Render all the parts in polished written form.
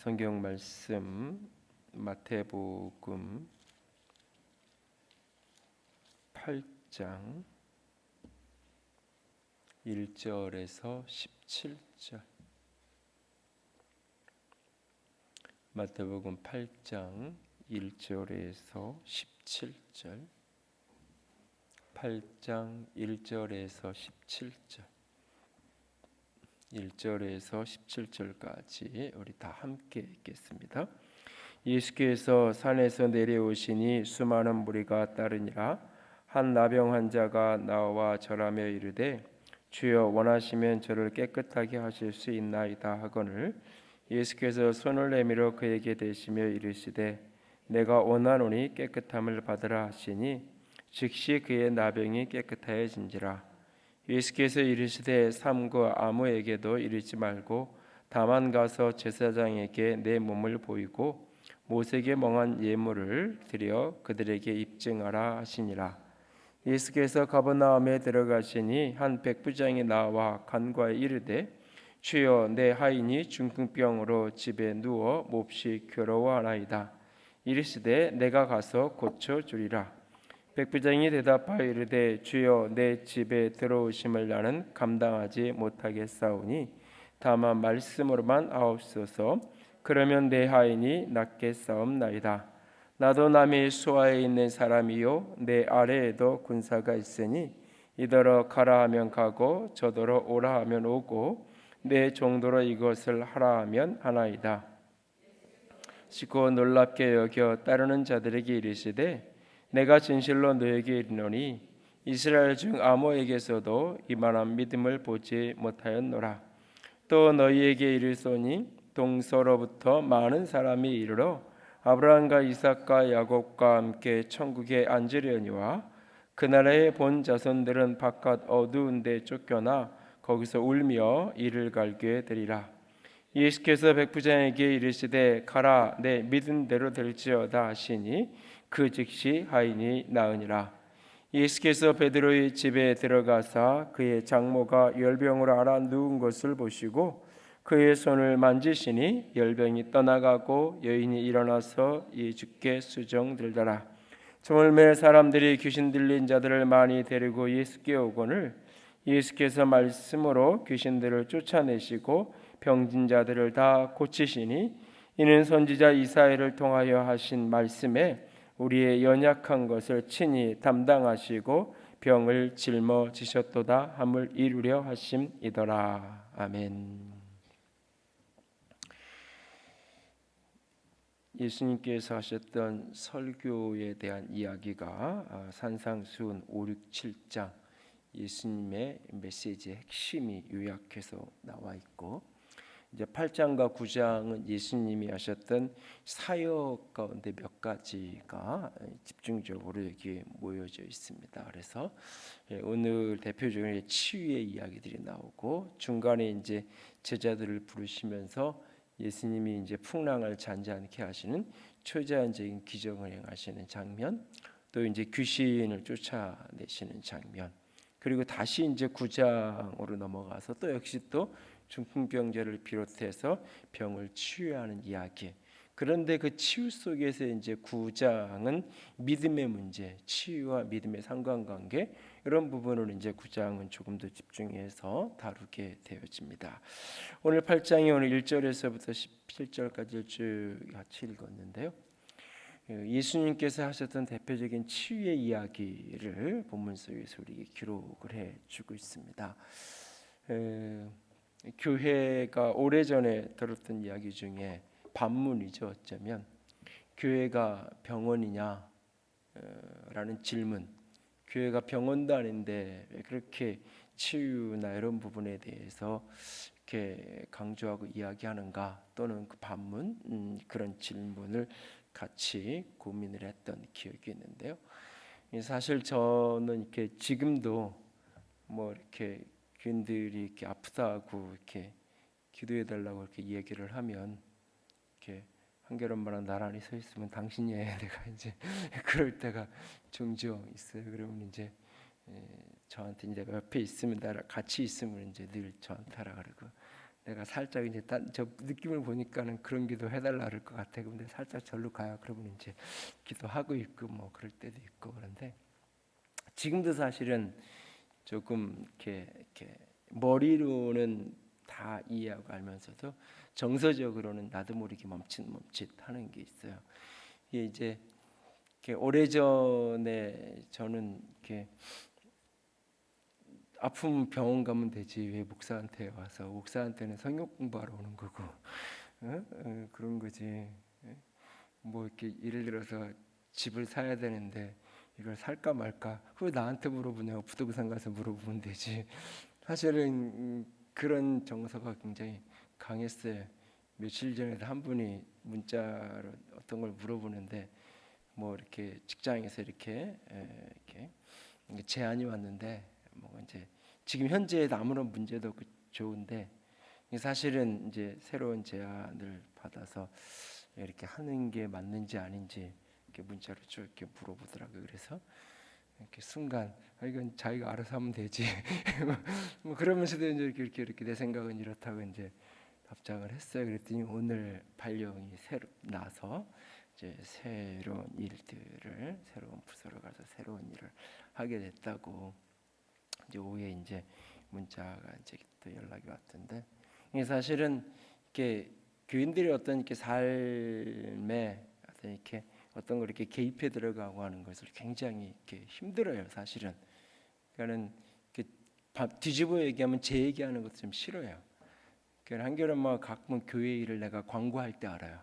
성경 말씀 마태복음 8장 1절에서 17절. 마태복음 8장 1절에서 17절. 8장 1절에서 17절. 1절에서 17절까지 우리 다 함께 읽겠습니다. 예수께서 산에서 내려오시니 수많은 무리가 따르니라. 한 나병 환자가 나와 절하며 이르되 주여 원하시면 저를 깨끗하게 하실 수 있나이다 하거늘 예수께서 손을 내밀어 그에게 대시며 이르시되 내가 원하노니 깨끗함을 받으라 하시니 즉시 그의 나병이 깨끗하여진지라. 예수께서 이르시되 삼고 아무에게도 이르지 말고 다만 가서 제사장에게 내 몸을 보이고 모세에게 멍한 예물을 드려 그들에게 입증하라 하시니라. 예수께서 가버나움에 들어가시니 한 백부장이 나와 간과에 이르되 주여 내 하인이 중풍병으로 집에 누워 몹시 괴로워하나이다. 이르시되 내가 가서 고쳐 주리라. 백부장이 대답하여 이르되 주여 내 집에 들어오심을 나는 감당하지 못하겠사오니 다만 말씀으로만 하옵소서. 그러면 내 하인이 낫겠사옵나이다. 나도 남의 수하에 있는 사람이요 내 아래에도 군사가 있으니 이더러 가라 하면 가고 저더러 오라 하면 오고 내 종도로 이것을 하라 하면 하나이다. 시고 놀랍게 여겨 따르는 자들에게 이르시되 내가 진실로 너에게 이르노니 이스라엘 중 아무에게서도 이만한 믿음을 보지 못하였노라. 또 너희에게 이르소니 동서로부터 많은 사람이 이르러 아브라함과 이삭과 야곱과 함께 천국에 앉으려니와 그 나라의 본 자손들은 바깥 어두운 데 쫓겨나 거기서 울며 이를 갈게 되리라. 예수께서 백부장에게 이르시되 가라 내 믿은 대로 될지어다 하시니 그 즉시 하인이 나으니라. 예수께서 베드로의 집에 들어가사 그의 장모가 열병으로 앓아 누운 것을 보시고 그의 손을 만지시니 열병이 떠나가고 여인이 일어나서 예수께 수정들더라. 저물매 사람들이 귀신 들린 자들을 많이 데리고 예수께 오거늘 예수께서 말씀으로 귀신들을 쫓아내시고 병진 자들을 다 고치시니 이는 선지자 이사야를 통하여 하신 말씀에 우리의 연약한 것을 친히 담당하시고 병을 짊어지셨도다 함을 이루려 하심이더라. 아멘. 예수님께서 하셨던 설교에 대한 이야기가 산상수훈 5, 6, 7장 예수님의 메시지의 핵심이 요약해서 나와 있고 이제 8장과 9장은 예수님이 하셨던 사역 가운데 몇 가지가 집중적으로 여기에 모여져 있습니다. 그래서 오늘 대표적으로 치유의 이야기들이 나오고 중간에 이제 제자들을 부르시면서 예수님이 이제 풍랑을 잔잔케 하시는 초자연적인 기적을 행하시는 장면, 또 이제 귀신을 쫓아내시는 장면, 그리고 다시 이제 9장으로 넘어가서 또 역시 또 중풍병자를 비롯해서 병을 치유하는 이야기. 그런데 그 치유 속에서 이제 9장은 믿음의 문제, 치유와 믿음의 상관관계 이런 부분을 이제 9장은 조금 더 집중해서 다루게 되어집니다. 오늘 8장이 오늘 1절에서부터 17절까지 쭉 같이 읽었는데요. 예수님께서 하셨던 대표적인 치유의 이야기를 본문 속에서 우리에게 기록을 해주고 있습니다. 교회가 오래전에 들었던 이야기 중에 반문이죠. 어쩌면 교회가 병원이냐 라는 질문, 교회가 병원도 아닌데 왜 그렇게 치유나 이런 부분에 대해서 이렇게 강조하고 이야기하는가, 또는 그 반문 그런 질문을 같이 고민을 했던 기억이 있는데요. 사실 저는 이렇게 지금도 뭐 이렇게 교인들이 이렇게 아프다고 이렇게 기도해 달라고 이렇게 얘기를 하면 이렇게 한결엄마랑 나란히 서 있으면 당신이 해, 내가 이제 그럴 때가 종종 있어요. 그러면 이제 저한테 이제 옆에 있으면 같이 있으면 이제 늘 저한테 하라 그러고 내가 살짝 이제 저 느낌을 보니까는 그런 기도 해달라 그럴 것 같아. 근데 살짝 절로 가요. 그러면 이제 기도하고 있고 뭐 그럴 때도 있고. 그런데 지금도 사실은 조금 이렇게 머리로는 다 이해하고 알면서도 정서적으로는 나도 모르게 멈칫멈칫하는 게 있어요. 이게 이제 이렇게 오래전에 저는 이렇게 아프면 병원 가면 되지 왜 목사한테 와서, 목사한테는 성경 공부하러 오는 거고, 그런 거지. 뭐 이렇게 예를 들어서 집을 사야 되는데 이걸 살까 말까 왜 나한테 물어보냐고 부동산 가서 물어보면 되지. 사실은 그런 정서가 굉장히 강했어요. 며칠 전에도 한 분이 문자로 어떤 걸 물어보는데 뭐 이렇게 직장에서 이렇게 제안이 왔는데 뭐 이제 지금 현재에도 아무런 문제도 없고 좋은데 사실은 이제 새로운 제안을 받아서 이렇게 하는 게 맞는지 아닌지 이렇게 문자로 쭉 이렇게 물어보더라고요. 그래서 이렇게 순간 이건 자기가 알아서 하면 되지. 뭐 그러면서도 이제 이렇게 내 생각은 이렇다고 이제 답장을 했어요. 그랬더니 오늘 발령이 새로 나서 이제 새로운 일들을, 새로운 부서로 가서 새로운 일을 하게 됐다고 이제 오후에 이제 문자가 이제 또 연락이 왔던데, 이게 사실은 이렇게 교인들의 어떤 이렇게 삶에 어떤 이렇게 어떤 걸 이렇게 개입해 들어가고 하는 것을 굉장히 이렇게 힘들어요. 사실은. 그러니까는 이렇게 뒤집어 얘기하면 제 얘기하는 것도 좀 싫어요. 그러니까 한겨레 가끔 교회 일을 내가 광고할 때 알아요.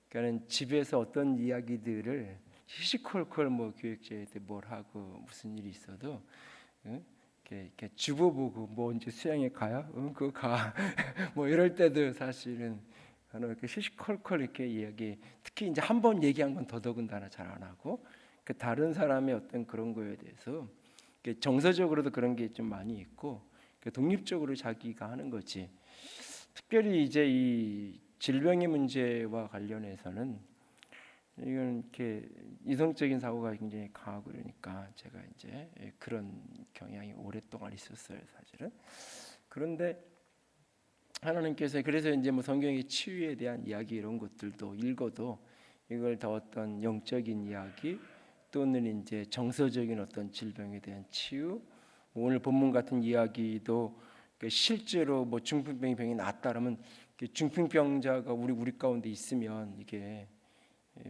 그러니까 집에서 어떤 이야기들을 시시콜콜 뭐 교육제에 뭘 하고 무슨 일이 있어도 응? 이렇게 주보 보고 뭐 언제 수양에 가요? 응, 그거 가. 뭐 이럴 때도 사실은 이렇게 시시콜콜 이렇게 이야기, 특히 이제 한 번 얘기한 건 더더군다나 잘 안 하고 그 다른 사람의 어떤 그런 거에 대해서 정서적으로도 그런 게 좀 많이 있고 독립적으로 자기가 하는 거지. 특별히 이제 이 질병의 문제와 관련해서는 이건 이렇게 이성적인 사고가 굉장히 강하고 그러니까 제가 이제 그런 경향이 오랫동안 있었어요, 사실은. 그런데 하나님께서 그래서 이제 뭐 성경의 치유에 대한 이야기 이런 것들도 읽어도 이걸 더 어떤 영적인 이야기 또는 이제 정서적인 어떤 질병에 대한 치유, 오늘 본문 같은 이야기도 실제로 뭐 중풍병이 낫다라면 중풍병자가 우리 가운데 있으면 이게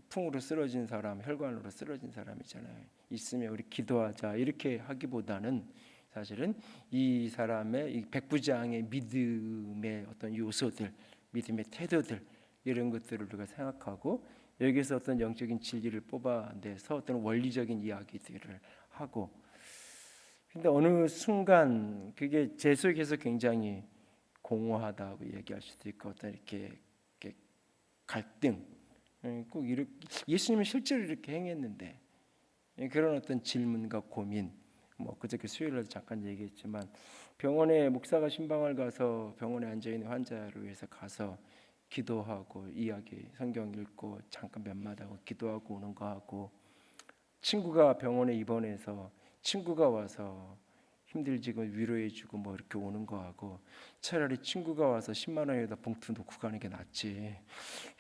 풍으로 쓰러진 사람, 혈관으로 쓰러진 사람이잖아요. 있으면 우리 기도하자 이렇게 하기보다는 사실은 이 사람의 이 백부장의 믿음의 어떤 요소들, 믿음의 태도들 이런 것들을 우리가 생각하고 여기서 어떤 영적인 진리를 뽑아내서 어떤 원리적인 이야기들을 하고, 근데 어느 순간 그게 제 속에서 굉장히 공허하다고 얘기할 수도 있고 어떤 이렇게 갈등, 꼭 이렇게 예수님은 실제로 이렇게 행했는데 그런 어떤 질문과 고민, 뭐 그저께 수요일에 잠깐 얘기했지만 병원에 목사가 신방을 가서 병원에 앉아 있는 환자를 위해서 가서 기도하고 이야기 성경 읽고 잠깐 몇 마디 하고 기도하고 오는 거 하고, 친구가 병원에 입원해서 친구가 와서 힘들지고 위로해주고 뭐 이렇게 오는 거 하고 차라리 친구가 와서 10만 원에다 봉투 놓고 가는 게 낫지.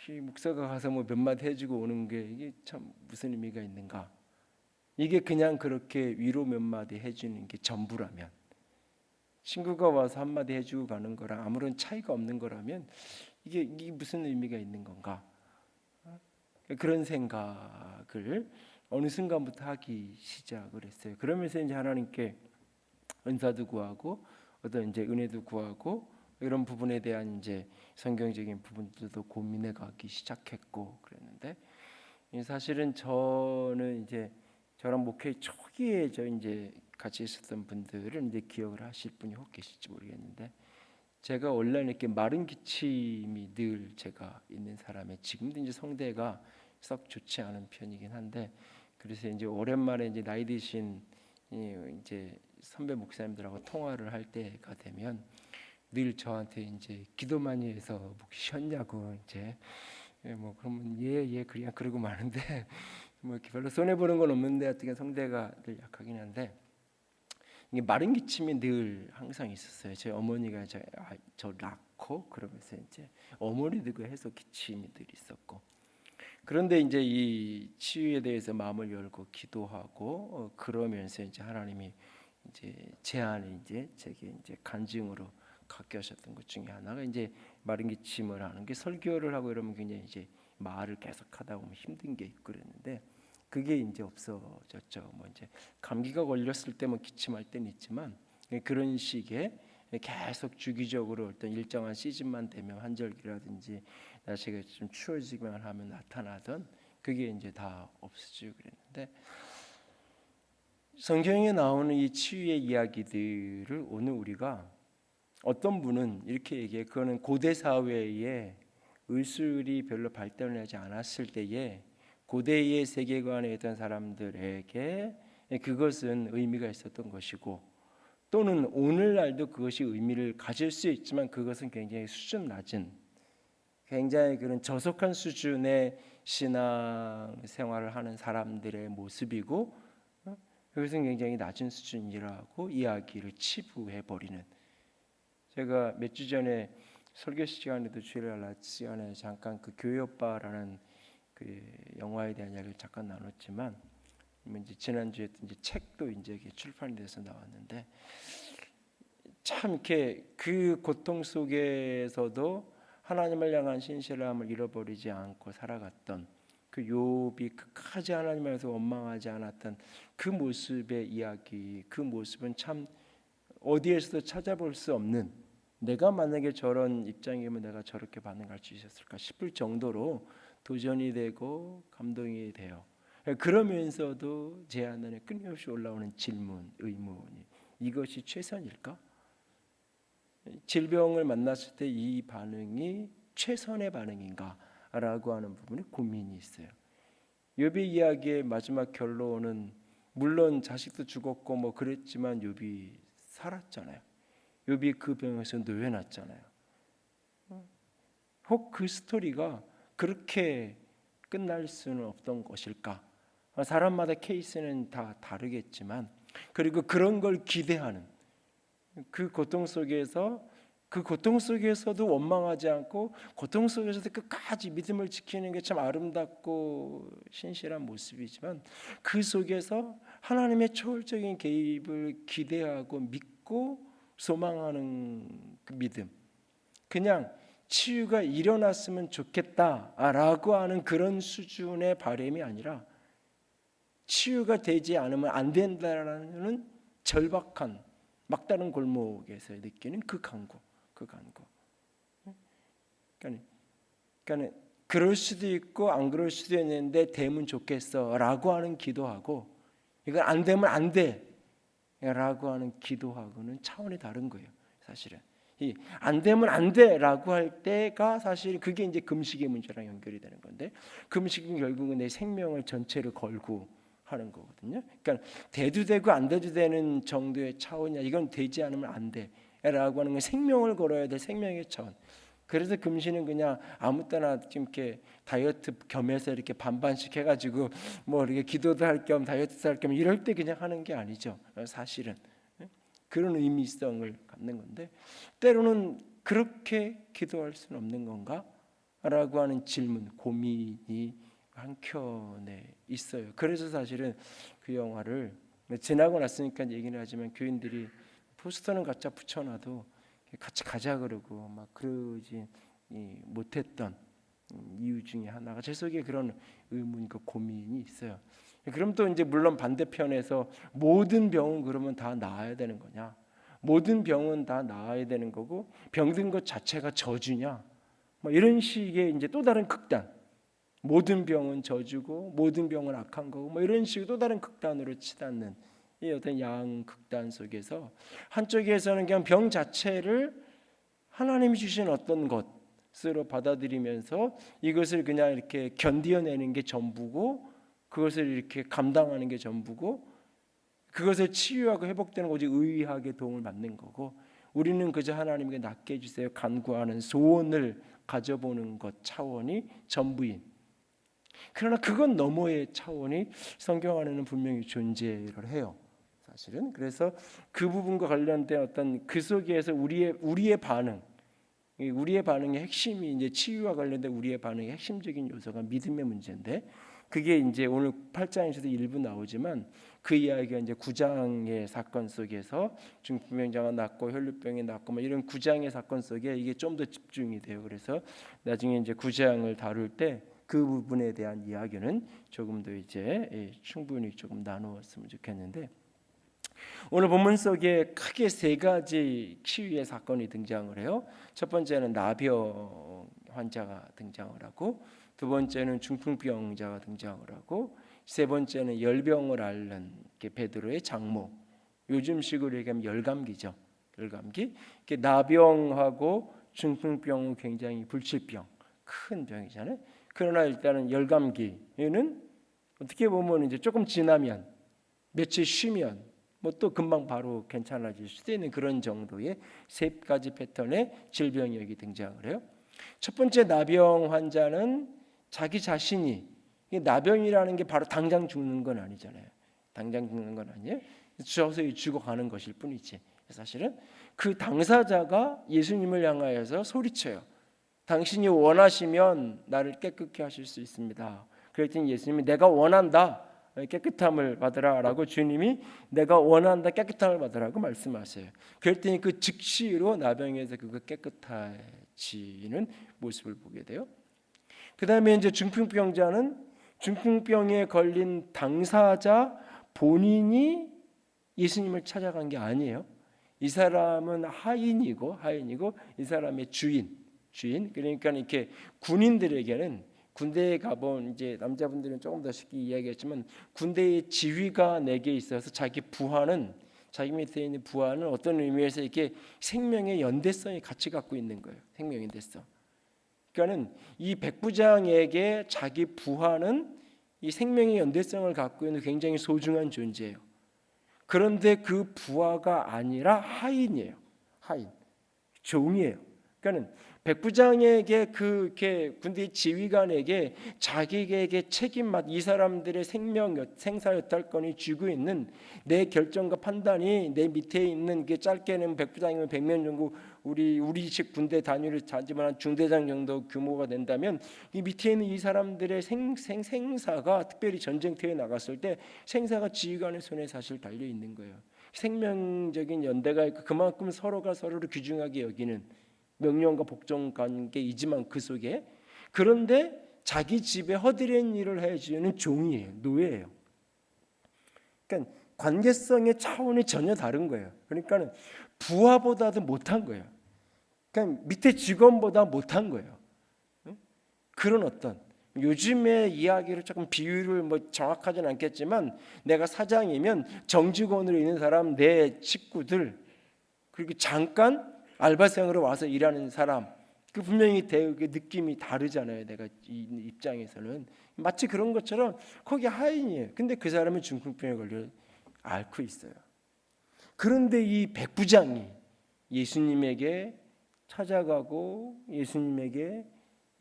이 목사가 가서 뭐 몇 마디 해주고 오는 게 이게 참 무슨 의미가 있는가? 이게 그냥 그렇게 위로 몇 마디 해주는 게 전부라면, 친구가 와서 한 마디 해주고 가는 거랑 아무런 차이가 없는 거라면 이게 무슨 의미가 있는 건가? 그런 생각을 어느 순간부터 하기 시작을 했어요. 그러면서 이제 하나님께 은사도 구하고 어떤 이제 은혜도 구하고 이런 부분에 대한 이제 성경적인 부분들도 고민해 가기 시작했고 그랬는데, 사실은 저는 이제 저랑 목회 초기에 저 이제 같이 있었던 분들은 이제 기억을 하실 분이 혹 계실지 모르겠는데, 제가 원래 이렇게 마른 기침이 늘 제가 있는 사람에 지금도 이제 성대가 썩 좋지 않은 편이긴 한데, 그래서 이제 오랜만에 이제 나이 드신 이제 선배 목사님들하고 통화를 할 때가 되면 늘 저한테 이제 기도 많이 해서 목 쉬었냐고 이제 뭐 그러면 예 그냥 그러고 마는데 뭐 이렇게 별로 손해 보는 건 없는데 어떻게 성대가 늘 약하긴 한데 이게 마른 기침이 늘 항상 있었어요. 제 어머니가 저 좋고 그러면서 이제 어머니도 그 해서 기침이들이 있었고 그런데 이제 이 치유에 대해서 마음을 열고 기도하고 그러면서 이제 하나님이 이제 제안을 이제 제게 이제 간증으로 갖게 하셨던 것 중에 하나가 이제 마른 기침을 하는 게 설교를 하고 이러면 굉장히 이제 말을 계속 하다 보면 힘든 게 있고 그랬는데 그게 이제 없어졌죠. 뭐 이제 감기가 걸렸을 때 뭐 기침할 때는 있지만 그런 식의 계속 주기적으로 어떤 일정한 시즌만 되면 환절기라든지 날씨가 좀 추워지기만 하면 나타나던 그게 이제 다 없어지고 그랬는데 성경에 나오는 이 치유의 이야기들을 오늘 우리가 어떤 분은 이렇게 얘기해 그거는 고대 사회에 의술이 별로 발달하지 않았을 때에 고대의 세계관에 있던 사람들에게 그것은 의미가 있었던 것이고 또는 오늘날도 그것이 의미를 가질 수 있지만 그것은 굉장히 수준 낮은 굉장히 그런 저속한 수준의 신앙 생활을 하는 사람들의 모습이고 그것은 굉장히 낮은 수준이라고 이야기를 치부해 버리는 제가 몇 주 전에 설교 시간에도 주일날 낮 시간에 잠깐 그 교회 오빠라는 그 영화에 대한 이야기를 잠깐 나눴지만 이제 지난주에 이제 책도 이제 출판이 돼서 나왔는데 참 이렇게 그 고통 속에서도 하나님을 향한 신실함을 잃어버리지 않고 살아갔던 그 욥이 끝까지 하나님을 향해서 원망하지 않았던 그 모습의 이야기 그 모습은 참 어디에서도 찾아볼 수 없는 내가 만약에 저런 입장이면 내가 저렇게 반응할 수 있었을까 싶을 정도로 도전이 되고 감동이 돼요. 그러면서도 제 안에 끊임없이 올라오는 질문, 의문이 이것이 최선일까? 질병을 만났을 때 이 반응이 최선의 반응인가라고 하는 부분에 고민이 있어요. 욥의 이야기의 마지막 결론은 물론 자식도 죽었고 뭐 그랬지만 욥이 살았잖아요. 욥이 그 병에서 놓여놨잖아요. 혹 그 스토리가 그렇게 끝날 수는 없던 것일까? 사람마다 케이스는 다 다르겠지만 그리고 그런 걸 기대하는 그 고통 속에서도 원망하지 않고 고통 속에서도 끝까지 믿음을 지키는 게 참 아름답고 신실한 모습이지만 그 속에서 하나님의 초월적인 개입을 기대하고 믿고 소망하는 그 믿음 그냥 치유가 일어났으면 좋겠다라고 하는 그런 수준의 바람이 아니라 치유가 되지 않으면 안 된다라는 절박한 막다른 골목에서 느끼는 그 간구. 그러니까 그럴 수도 있고 안 그럴 수도 있는데 되면 좋겠어라고 하는 기도하고 이건 안 되면 안 돼라고 하는 기도하고는 차원이 다른 거예요. 사실은 이 안 되면 안 돼라고 할 때가 사실 그게 이제 금식의 문제랑 연결이 되는 건데 금식은 결국은 내 생명을 전체를 걸고 하는 거거든요. 그러니까 돼도 되고 안 돼도 되는 정도의 차원이야. 이건 되지 않으면 안 돼라고 하는 건 생명을 걸어야 돼. 생명의 차원. 그래서 금식은 그냥 아무 때나 좀 이렇게 다이어트 겸해서 이렇게 반반씩 해가지고 뭐 이렇게 기도도 할 겸 다이어트도 할 겸 이럴 때 그냥 하는 게 아니죠. 사실은 그런 의미성을 갖는 건데 때로는 그렇게 기도할 수는 없는 건가라고 하는 질문, 고민이 한켠에 있어요. 그래서 사실은 그 영화를 지나고 났으니까 얘기는 하지만 교인들이 포스터는 갖다 붙여놔도 같이 가자 그러고 막 그러지 못했던 이유 중에 하나가 제 속에 그런 의문과 고민이 있어요. 그럼 또 이제 물론 반대편에서 모든 병은 그러면 다 나아야 되는 거냐? 모든 병은 다 나아야 되는 거고 병든 것 자체가 저주냐? 뭐 이런 식의 이제 또 다른 극단. 모든 병은 저주고 모든 병은 악한 거고 뭐 이런 식으로 또 다른 극단으로 치닫는 이 어떤 양극단 속에서 한쪽에서는 그냥 병 자체를 하나님이 주신 어떤 것으로 받아들이면서 이것을 그냥 이렇게 견디어내는 게 전부고 그것을 이렇게 감당하는 게 전부고 그것을 치유하고 회복되는 것이 의학의 도움을 받는 거고 우리는 그저 하나님께 낫게 해주세요 간구하는 소원을 가져보는 것 차원이 전부인 그러나 그건 너머의 차원이 성경 안에는 분명히 존재를 해요. 사실은 그래서 그 부분과 관련된 어떤 그 속에서 우리의 반응 우리의 반응의 핵심이 이제 치유와 관련된 우리의 반응의 핵심적인 요소가 믿음의 문제인데 그게 이제 오늘 8장에서도 일부 나오지만 그 이야기가 이제 9장의 사건 속에서 중풍병자가 낫고 혈류병이 낫고 뭐 이런 9장의 사건 속에 이게 좀 더 집중이 돼요. 그래서 나중에 이제 9장을 다룰 때 그 부분에 대한 이야기는 조금 더 이제 충분히 조금 나누었으면 좋겠는데 오늘 본문 속에 크게 세 가지 치유의 사건이 등장을 해요. 첫 번째는 나병 환자가 등장을 하고 두 번째는 중풍병자가 등장을 하고 세 번째는 열병을 앓는 베드로의 장모. 요즘식으로 얘기하면 열감기죠. 열감기. 나병하고 중풍병은 굉장히 불치병, 큰 병이잖아요. 그러나 일단은 열감기는 어떻게 보면 이제 조금 지나면 며칠 쉬면 뭐 또 금방 바로 괜찮아질 수도 있는 그런 정도의 세 가지 패턴의 질병이 여기 등장을 해요. 첫 번째 나병 환자는 자기 자신이 나병이라는 게 바로 당장 죽는 건 아니잖아요. 당장 죽는 건 아니에요. 서서히 죽어가는 것일 뿐이지. 사실은 그 당사자가 예수님을 향하여서 소리쳐요. 당신이 원하시면 나를 깨끗게 하실 수 있습니다. 그랬더니 예수님이 내가 원한다. 깨끗함을 받으라라고 주님이 내가 원한다 깨끗함을 받으라고 말씀하세요. 그랬더니 그 즉시로 나병에서 그거 깨끗해지는 모습을 보게 돼요. 그 다음에 이제 중풍병자는 중풍병에 걸린 당사자 본인이 예수님을 찾아간 게 아니에요. 이 사람은 하인이고 이 사람의 주인 그러니까 이렇게 군인들에게는 군대에 가본 이제 남자분들은 조금 더 쉽게 이야기했지만 군대의 지휘가 내게 있어서 자기 밑에 있는 부하는 어떤 의미에서 이렇게 생명의 연대성이 같이 갖고 있는 거예요. 생명의 연대성. 그러니까는 이 백부장에게 자기 부하는 이 생명의 연대성을 갖고 있는 굉장히 소중한 존재예요. 그런데 그 부하가 아니라 하인이에요. 하인, 종이에요. 그러니까는 백부장에게 그렇게 군대 지휘관에게 자기에게 이 사람들의 생사 여탈권이 쥐고 있는 내 결정과 판단이 내 밑에 있는 게 짧게는 백부장이면 100명 정도 우리식 군대 단위를 자지만 중대장 정도 규모가 된다면 이 밑에 있는 이 사람들의 생사가 특별히 전쟁터에 나갔을 때 생사가 지휘관의 손에 사실 달려 있는 거예요. 생명적인 연대가 있고 그만큼 서로가 서로를 귀중하게 여기는 명령과 복종 관계이지만 그 속에 그런데 자기 집에 허드렛 일을 해주는 종이에요. 노예예요. 그러니까 관계성의 차원이 전혀 다른 거예요. 그러니까 부하보다도 못한 거예요. 그러니까 밑에 직원보다 못한 거예요. 그런 어떤 요즘의 이야기를 조금 비유를 정확하진 않겠지만 내가 사장이면 정직원으로 있는 사람 내 식구들 그리고 잠깐 알바생으로 와서 일하는 사람 그 분명히 느낌이 다르잖아요. 내가 이 입장에서는 마치 그런 것처럼 거기 하인이에요. 근데 그 사람은 중풍병에 걸려 앓고 있어요. 그런데 이 백부장이 예수님에게 찾아가고 예수님에게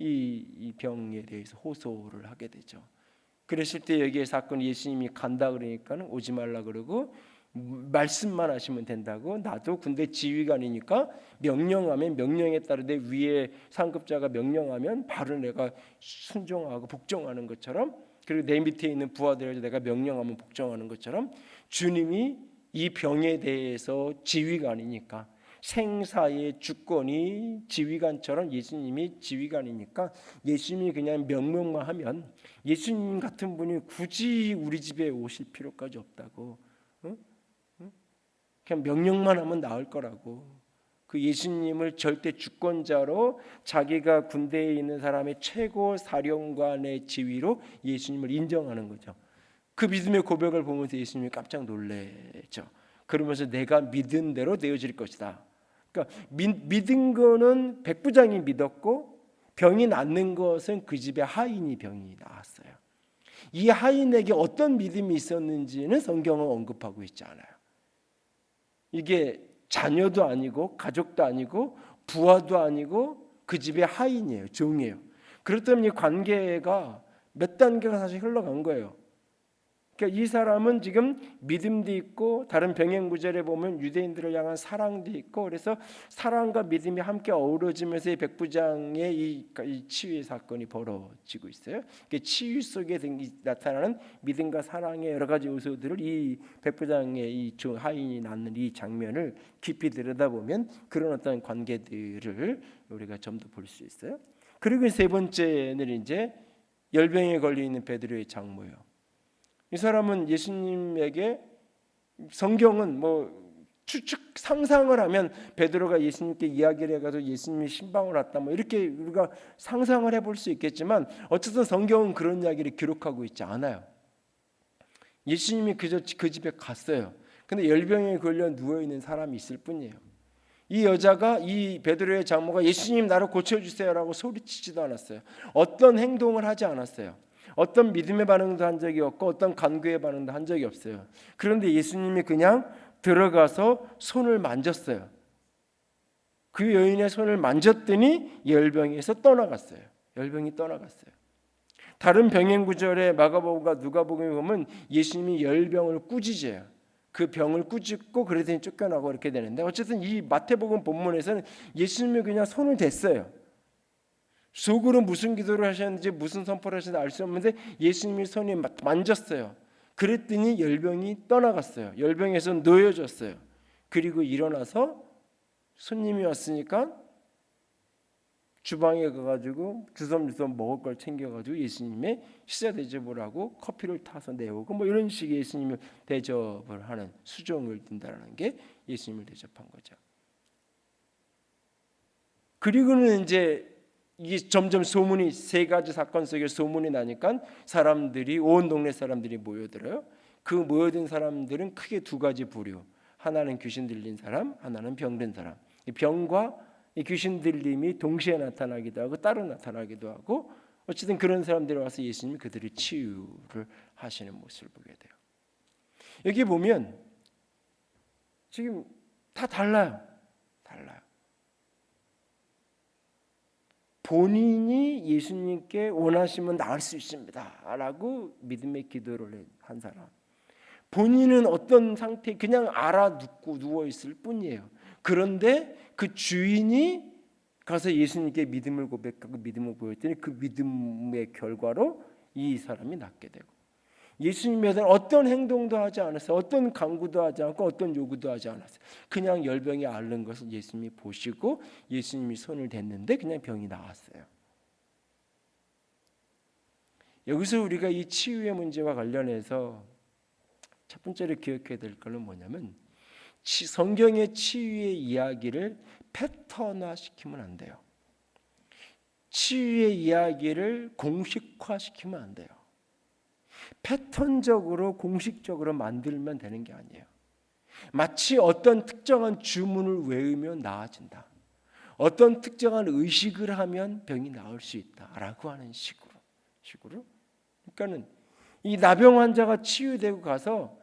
이 병에 대해서 호소를 하게 되죠. 그랬을 때 여기에 사건 예수님이 간다 그러니까는 오지 말라 그러고 말씀만 하시면 된다고 나도 군대 지휘관이니까 명령하면 명령에 따르되 위에 상급자가 명령하면 바로 내가 순종하고 복종하는 것처럼 그리고 내 밑에 있는 부하들에게 내가 명령하면 복종하는 것처럼 주님이 이 병에 대해서 지휘관이니까 생사의 주권이 지휘관처럼 예수님이 지휘관이니까 예수님이 그냥 명령만 하면 예수님 같은 분이 굳이 우리 집에 오실 필요까지 없다고 그냥 명령만 하면 나을 거라고 그 예수님을 절대 주권자로 자기가 군대에 있는 사람의 최고 사령관의 지위로 예수님을 인정하는 거죠. 그 믿음의 고백을 보면서 예수님이 깜짝 놀래죠. 그러면서 내가 믿은 대로 되어질 것이다. 그러니까 믿은 거는 백부장이 믿었고 병이 낫는 것은 그 집의 하인이 병이 나았어요. 이 하인에게 어떤 믿음이 있었는지는 성경은 언급하고 있지 않아요. 이게 자녀도 아니고 가족도 아니고 부하도 아니고 그 집의 하인이에요. 종이에요. 그렇다면 이 관계가 몇 단계가 사실 흘러간 거예요. 그러니까 이 사람은 지금 믿음도 있고 다른 병행 구절에 보면 유대인들을 향한 사랑도 있고 그래서 사랑과 믿음이 함께 어우러지면서 이 백부장의 이 치유의 사건이 벌어지고 있어요. 그러니까 치유 속에 나타나는 믿음과 사랑의 여러 가지 요소들을 이 백부장의 이 하인이 낳는 이 장면을 깊이 들여다보면 그런 어떤 관계들을 우리가 좀 더 볼 수 있어요. 그리고 세 번째는 이제 열병에 걸려 있는 베드로의 장모예요. 이 사람은 예수님에게 성경은 뭐 추측 상상을 하면 베드로가 예수님께 이야기를 해가지고 예수님이 신방을 왔다 뭐 이렇게 우리가 상상을 해볼 수 있겠지만 어쨌든 성경은 그런 이야기를 기록하고 있지 않아요. 예수님이 그저 그 집에 갔어요. 근데 열병에 걸려 누워 있는 사람이 있을 뿐이에요. 이 여자가 이 베드로의 장모가 예수님 나를 고쳐주세요라고 소리치지도 않았어요. 어떤 행동을 하지 않았어요. 어떤 믿음의 반응도 한 적이 없고 어떤 간구의 반응도 한 적이 없어요. 그런데 예수님이 그냥 들어가서 손을 만졌어요. 그 여인의 손을 만졌더니 열병에서 떠나갔어요. 열병이 떠나갔어요. 다른 병행 구절에 마가복음과 누가복음에 보면 예수님이 열병을 꾸짖어요. 그 병을 꾸짖고 그러더니 쫓겨나고 이렇게 되는데 어쨌든 이 마태복음 본문에서는 예수님이 그냥 손을 댔어요. 속으로 무슨 기도를 하셨는지 무슨 선포를 하셨는지 알 수 없는데 예수님이 손이 만졌어요. 그랬더니 열병이 떠나갔어요. 열병에서 놓여졌어요. 그리고 일어나서 손님이 왔으니까 주방에 가가지고 주섬주섬 먹을 걸 챙겨가지고 예수님의 식사 대접을 하고 커피를 타서 내오고 뭐 이런 식의 예수님을 대접을 하는 수종을 둔다라는 게 예수님을 대접한 거죠. 그리고는 이제 이게 점점 소문이 세 가지 사건 속에 소문이 나니까 사람들이 온 동네 사람들이 모여들어요. 그 모여든 사람들은 크게 두 가지 부류. 하나는 귀신 들린 사람, 하나는 병든 사람. 이 병과 이 귀신 들림이 동시에 나타나기도 하고 따로 나타나기도 하고 어쨌든 그런 사람들이 와서 예수님이 그들의 치유를 하시는 모습을 보게 돼요. 여기 보면 지금 다 달라요. 본인이 예수님께 원하시면 나을 수 있습니다 라고 믿음의 기도를 한 사람, 본인은 어떤 상태 그냥 알아눕고 누워있을 뿐이에요. 그런데 그 주인이 가서 예수님께 믿음을 고백하고 믿음을 보였더니 그 믿음의 결과로 이 사람이 낫게 되고, 예수님에 대한 어떤 행동도 하지 않았어요. 어떤 강구도 하지 않고 어떤 요구도 하지 않았어요. 그냥 열병이 앓는 것을 예수님이 보시고 예수님이 손을 댔는데 그냥 병이 나았어요. 여기서 우리가 이 치유의 문제와 관련해서 첫 번째로 기억해야 될 것은 뭐냐면 성경의 치유의 이야기를 패턴화시키면 안 돼요. 치유의 이야기를 공식화시키면 안 돼요. 패턴적으로 공식적으로 만들면 되는 게 아니에요. 마치 어떤 특정한 주문을 외우면 나아진다, 어떤 특정한 의식을 하면 병이 나을 수 있다라고 하는 식으로. 그러니까는 이 나병 환자가 치유되고 가서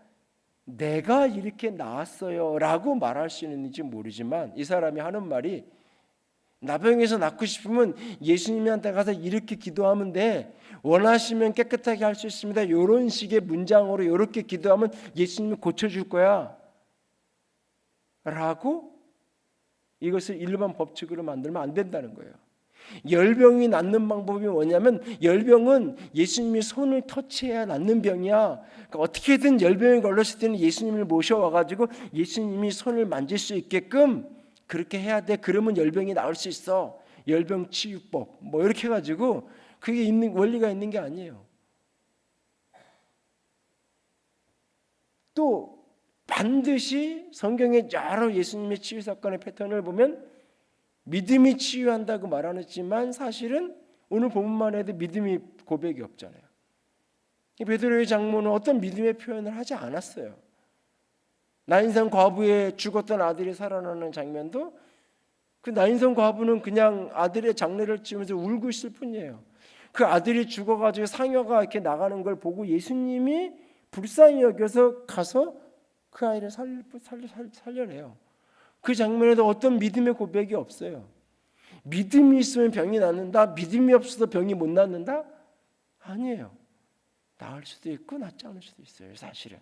내가 이렇게 나았어요라고 말할 수 있는지 모르지만 이 사람이 하는 말이 나병에서 낫고 싶으면 예수님한테 가서 이렇게 기도하면 돼. 원하시면 깨끗하게 할 수 있습니다. 이런 식의 문장으로 이렇게 기도하면 예수님이 고쳐줄 거야 라고 이것을 일반 법칙으로 만들면 안 된다는 거예요. 열병이 낫는 방법이 뭐냐면 열병은 예수님이 손을 터치해야 낫는 병이야. 그러니까 어떻게든 열병에 걸렸을 때는 예수님을 모셔와가지고 예수님이 손을 만질 수 있게끔 그렇게 해야 돼. 그러면 열병이 나을 수 있어. 열병 치유법 뭐 이렇게 해가지고 그게 있는 원리가 있는 게 아니에요. 또 반드시 성경의 여러 예수님의 치유 사건의 패턴을 보면 믿음이 치유한다고 말하지만 사실은 오늘 본문만 해도 믿음이 고백이 없잖아요. 베드로의 장모는 어떤 믿음의 표현을 하지 않았어요. 나인성 과부의 죽었던 아들이 살아나는 장면도 그 나인성 과부는 그냥 아들의 장례를 치면서 울고 있을 뿐이에요. 그 아들이 죽어가지고 상여가 이렇게 나가는 걸 보고 예수님이 불쌍히 여겨서 가서 그 아이를 살려내요. 그 장면에도 어떤 믿음의 고백이 없어요. 믿음이 있으면 병이 낫는다? 믿음이 없어서 병이 못 낫는다? 아니에요. 나을 수도 있고 낫지 않을 수도 있어요. 사실은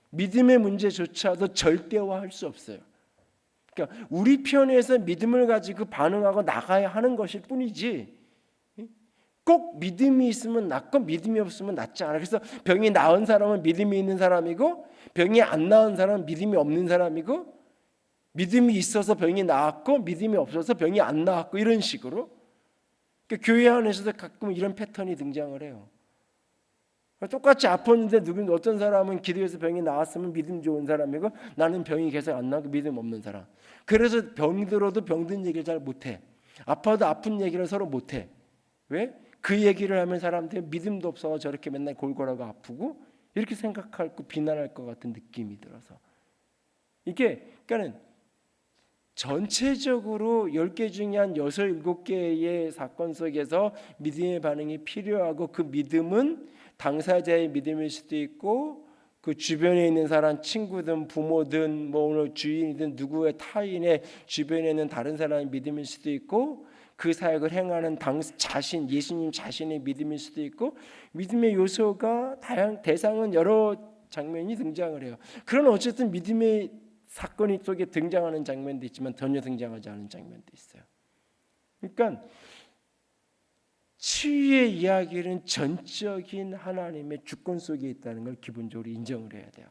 믿음의 문제조차도 절대화할 수 없어요. 그러니까 우리 편에서 믿음을 가지고 반응하고 나가야 하는 것일 뿐이지 꼭 믿음이 있으면 낫고 믿음이 없으면 낫지 않아. 그래서 병이 나은 사람은 믿음이 있는 사람이고 병이 안 나은 사람은 믿음이 없는 사람이고 믿음이 있어서 병이 나았고 믿음이 없어서 병이 안 나았고 이런 식으로 그러니까 교회 안에서도 가끔 이런 패턴이 등장을 해요. 똑같이 아팠는데 어떤 사람은 기도해서 병이 나았으면 믿음 좋은 사람이고 나는 병이 계속 안 나고 믿음 없는 사람. 그래서 병이 들어도 병든 얘기를 잘 못해. 아파도 아픈 얘기를 서로 못해. 왜? 그 얘기를 하면 사람들이 믿음도 없어서 저렇게 맨날 골골하고 아프고 이렇게 생각하고 비난할 것 같은 느낌이 들어서 이게 그러니까는 전체적으로 10개 중에 한 6, 7개의 사건 속에서 믿음의 반응이 필요하고 그 믿음은 당사자의 믿음일 수도 있고 그 주변에 있는 사람 친구든 부모든 뭐 오늘 주인이든 누구의 타인의 주변에 있는 다른 사람의 믿음일 수도 있고 그 사역을 행하는 자신 예수님 자신의 믿음일 수도 있고 믿음의 요소가 대상은 여러 장면이 등장을 해요. 그런 어쨌든 믿음의 사건이 속에 등장하는 장면도 있지만 전혀 등장하지 않은 장면도 있어요. 그러니까 치유의 이야기는 전적인 하나님의 주권 속에 있다는 걸 기본적으로 인정을 해야 돼요.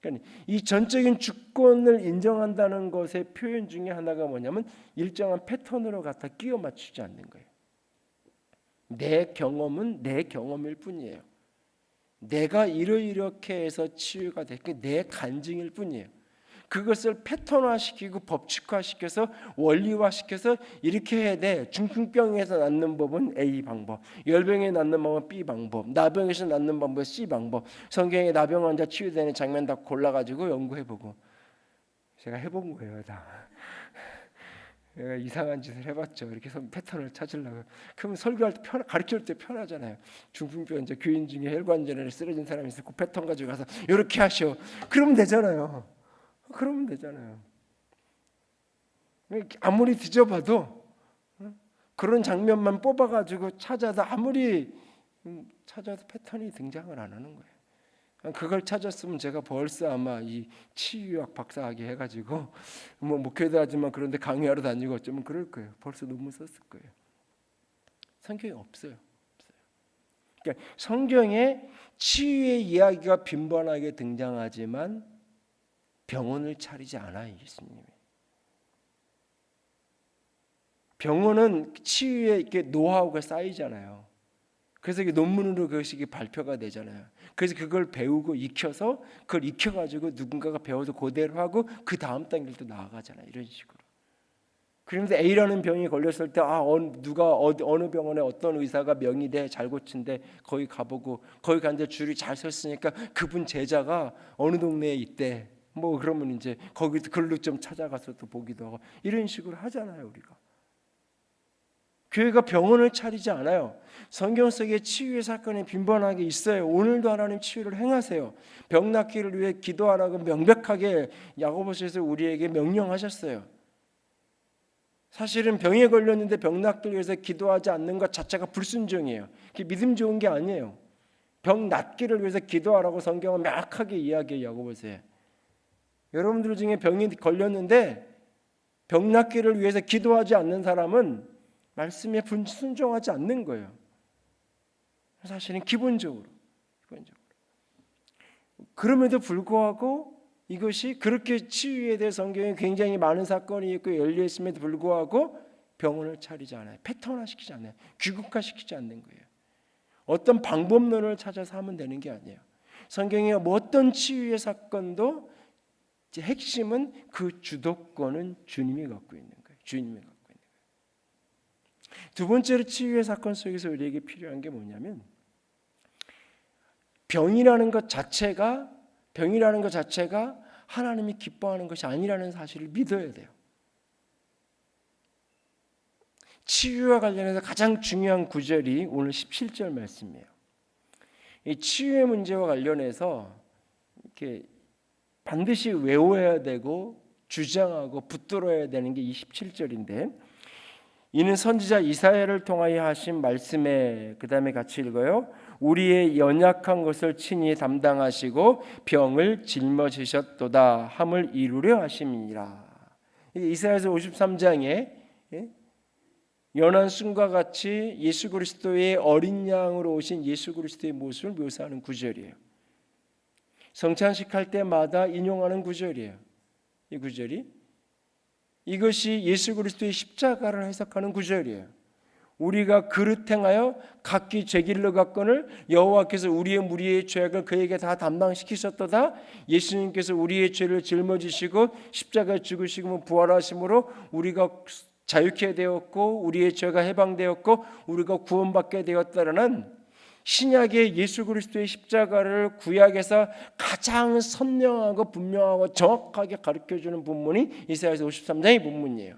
그러니까 이 전적인 주권을 인정한다는 것의 표현 중에 하나가 뭐냐면 일정한 패턴으로 갖다 끼워 맞추지 않는 거예요. 내 경험은 내 경험일 뿐이에요. 내가 이렇게 해서 치유가 됐고 내 간증일 뿐이에요. 그것을 패턴화시키고 법칙화시켜서 원리화시켜서 이렇게 해야 돼. 중풍병에서 낫는 법은 A 방법, 열병에 낫는 방법은 B 방법, 나병에서 낫는 방법은 C 방법. 성경에 나병 환자 치유되는 장면 다 골라가지고 연구해보고 제가 해본 거예요. 다. 내가 이상한 짓을 해봤죠. 이렇게 해서 패턴을 찾으려고. 그러면 설교할 때 가르칠 때 편하잖아요. 중풍병 이제 교인 중에 혈관절에 쓰러진 사람이 있을 그 패턴 가지고 가서 이렇게 하셔. 그러면 되잖아요. 아무리 뒤져봐도 그런 장면만 뽑아가지고 찾아도 아무리 찾아도 패턴이 등장을 안 하는 거예요. 그걸 찾았으면 제가 벌써 아마 이 치유학 박사학위 해가지고 뭐 목회도 하지만 그런데 강의하러 다니고 어쩌면 그럴 거예요. 벌써 논문 썼을 거예요. 성경에 없어요. 그러니까 성경에 치유의 이야기가 빈번하게 등장하지만 병원을 차리지 않아요. 예수님이. 병원은 치유에 이렇게 노하우가 쌓이잖아요. 그래서 이게 논문으로 그것이 발표가 되잖아요. 그래서 그걸 배우고 익혀서 그걸 익혀가지고 누군가가 배워서 그대로 하고 그 다음 단계를 또 나아가잖아요. 이런 식으로. 그런데 A라는 병이 걸렸을 때 누가 어느 병원에 어떤 의사가 명의대 잘 고친대 거기 가보고 거기 갔는데 줄이 잘 섰으니까 그분 제자가 어느 동네에 있대. 뭐 그러면 이제 거기도 글로 좀 찾아가서 또 보기도 하고 이런 식으로 하잖아요. 우리가. 교회가 병원을 차리지 않아요. 성경 속에 치유의 사건이 빈번하게 있어요. 오늘도 하나님 치유를 행하세요. 병 낫기를 위해 기도하라고 명백하게 야고보서에서 우리에게 명령하셨어요. 사실은 병에 걸렸는데 병 낫기를 위해서 기도하지 않는 것 자체가 불순종이에요. 그게 믿음 좋은 게 아니에요. 병 낫기를 위해서 기도하라고 성경은 명확하게 이야기해요. 야고보서에. 여러분들 중에 병이 걸렸는데 병 낫기를 위해서 기도하지 않는 사람은 말씀에 순종하지 않는 거예요. 사실은 기본적으로. 그럼에도 불구하고 이것이 그렇게 치유에 대해 성경에 굉장히 많은 사건이 있고 열려 있음에도 불구하고 병원을 차리지 않아요. 패턴화시키지 않아요. 귀국화시키지 않는 거예요. 어떤 방법론을 찾아서 하면 되는 게 아니에요. 성경에 뭐 어떤 치유의 사건도 핵심은 그 주도권은 주님이 갖고 있는 거예요. 주님이 갖고 있는 거예요. 두 번째로 치유의 사건 속에서 우리에게 필요한 게 뭐냐면 병이라는 것 자체가 하나님이 기뻐하는 것이 아니라는 사실을 믿어야 돼요. 치유와 관련해서 가장 중요한 구절이 오늘 17절 말씀이에요. 이 치유의 문제와 관련해서 이렇게 반드시 외워야 되고 주장하고 붙들어야 되는 게 27절인데 이는 선지자 이사야를 통하여 하신 말씀에 그다음에 같이 읽어요. 우리의 연약한 것을 친히 담당하시고 병을 짊어지셨도다 함을 이루려 하심이니라. 이사야서 53장에 연한 순과 같이 예수 그리스도의 어린 양으로 오신 예수 그리스도의 모습을 묘사하는 구절이에요. 성찬식 할 때마다 인용하는 구절이에요. 이 구절이 이것이 예수 그리스도의 십자가를 해석하는 구절이에요. 우리가 그릇 행하여 각기 죄길로 갔거늘 여호와께서 우리의 무리의 죄악을 그에게 다 담당시키셨도다. 예수님께서 우리의 죄를 짊어지시고 십자가에 죽으시고 부활하심으로 우리가 자유케 되었고 우리의 죄가 해방되었고 우리가 구원받게 되었다라는 신약의 예수 그리스도의 십자가를 구약에서 가장 선명하고 분명하고 정확하게 가르쳐주는 본문이 이사야서 53장의 본문이에요.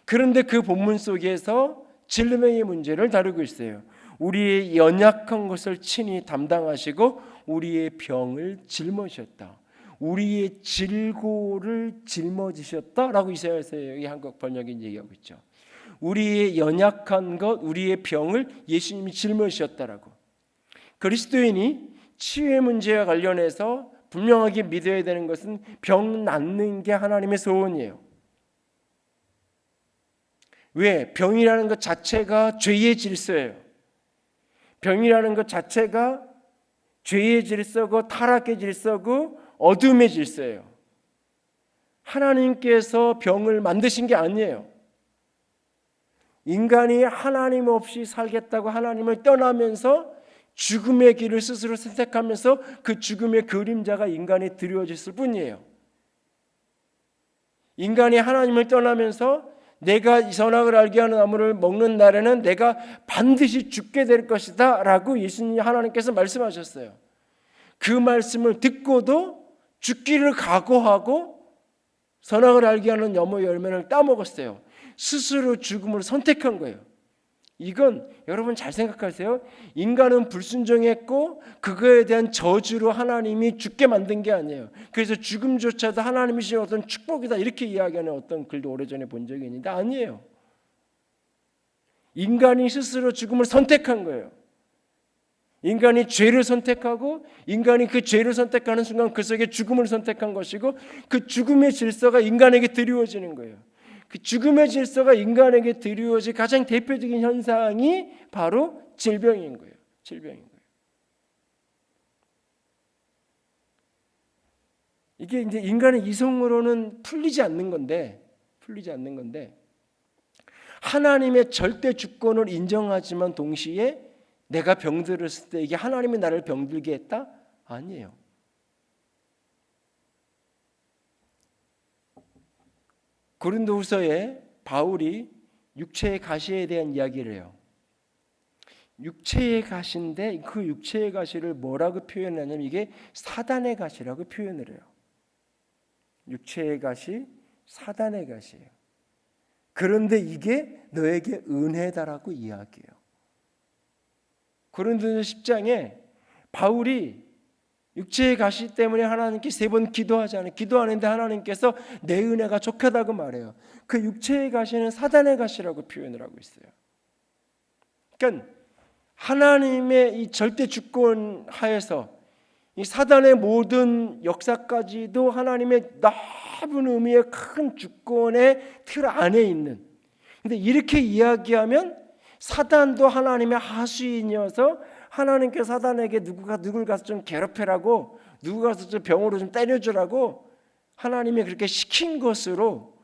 그런데 그 본문 속에서 질병의 문제를 다루고 있어요. 우리의 연약한 것을 친히 담당하시고 우리의 병을 짊어지셨다. 우리의 질고를 짊어지셨다라고 이사야서 여기 한국 번역이 얘기하고 있죠. 우리의 연약한 것, 우리의 병을 예수님이 짊어지셨다라고. 그리스도인이 치유의 문제와 관련해서 분명하게 믿어야 되는 것은 병 낫는 게 하나님의 소원이에요. 왜? 병이라는 것 자체가 죄의 질서예요. 병이라는 것 자체가 죄의 질서고 타락의 질서고 어둠의 질서예요. 하나님께서 병을 만드신 게 아니에요. 인간이 하나님 없이 살겠다고 하나님을 떠나면서 죽음의 길을 스스로 선택하면서 그 죽음의 그림자가 인간에 드리워졌을 뿐이에요. 인간이 하나님을 떠나면서 내가 이 선악을 알게 하는 나무를 먹는 날에는 내가 반드시 죽게 될 것이다 라고 예수님 하나님께서 말씀하셨어요. 그 말씀을 듣고도 죽기를 각오하고 선악을 알게 하는 나무 열매를 따먹었어요. 스스로 죽음을 선택한 거예요. 이건 여러분 잘 생각하세요. 인간은 불순종했고 그거에 대한 저주로 하나님이 죽게 만든 게 아니에요. 그래서 죽음조차도 하나님이 주신 어떤 축복이다 이렇게 이야기하는 어떤 글도 오래전에 본 적이 있는데 아니에요. 인간이 스스로 죽음을 선택한 거예요. 인간이 죄를 선택하고 인간이 그 죄를 선택하는 순간 그 속에 죽음을 선택한 것이고 그 죽음의 질서가 인간에게 드리워지는 거예요. 그 죽음의 질서가 인간에게 드리워질 가장 대표적인 현상이 바로 질병인 거예요. 질병인 거예요. 이게 이제 인간의 이성으로는 풀리지 않는 건데 하나님의 절대 주권을 인정하지만 동시에 내가 병들었을 때 이게 하나님이 나를 병들게 했다? 아니에요. 고린도후서에 바울이 육체의 가시에 대한 이야기를 해요. 육체의 가시인데 그 육체의 가시를 뭐라고 표현하냐면 이게 사단의 가시라고 표현을 해요. 육체의 가시, 사단의 가시예요. 그런데 이게 너에게 은혜다라고 이야기해요. 고린도서 10장에 바울이 육체의 가시 때문에 하나님께 3번 기도하잖아요. 기도하는데 하나님께서 내 은혜가 족하다고 말해요. 그 육체의 가시는 사단의 가시라고 표현을 하고 있어요. 그러니까 하나님의 이 절대 주권 하에서 이 사단의 모든 역사까지도 하나님의 넓은 의미의 큰 주권의 틀 안에 있는. 근데 이렇게 이야기하면 사단도 하나님의 하수인이어서 하나님께 사단에게 누굴 가서 좀 괴롭히라고 누구 가서 좀 병으로 좀 때려주라고 하나님이 그렇게 시킨 것으로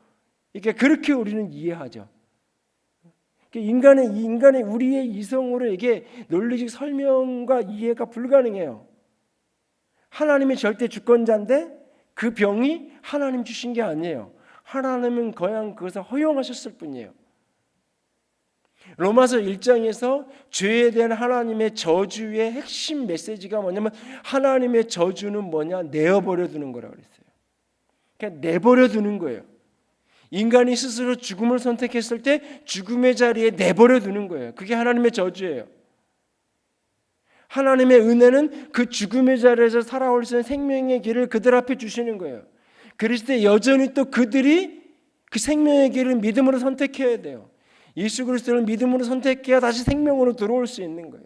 이게 그렇게 우리는 이해하죠. 인간의 우리의 이성으로 이게 논리적 설명과 이해가 불가능해요. 하나님이 절대 주권자인데 그 병이 하나님 주신 게 아니에요. 하나님은 그냥 그것을 허용하셨을 뿐이에요. 로마서 1장에서 죄에 대한 하나님의 저주의 핵심 메시지가 뭐냐면 하나님의 저주는 뭐냐? 내어버려 두는 거라고 그랬어요. 그냥 내버려 두는 거예요. 인간이 스스로 죽음을 선택했을 때 죽음의 자리에 내버려 두는 거예요. 그게 하나님의 저주예요. 하나님의 은혜는 그 죽음의 자리에서 살아올 수 있는 생명의 길을 그들 앞에 주시는 거예요. 그랬을 때 여전히 또 그들이 그 생명의 길을 믿음으로 선택해야 돼요. 예수 그리스도를 믿음으로 선택해야 다시 생명으로 들어올 수 있는 거예요.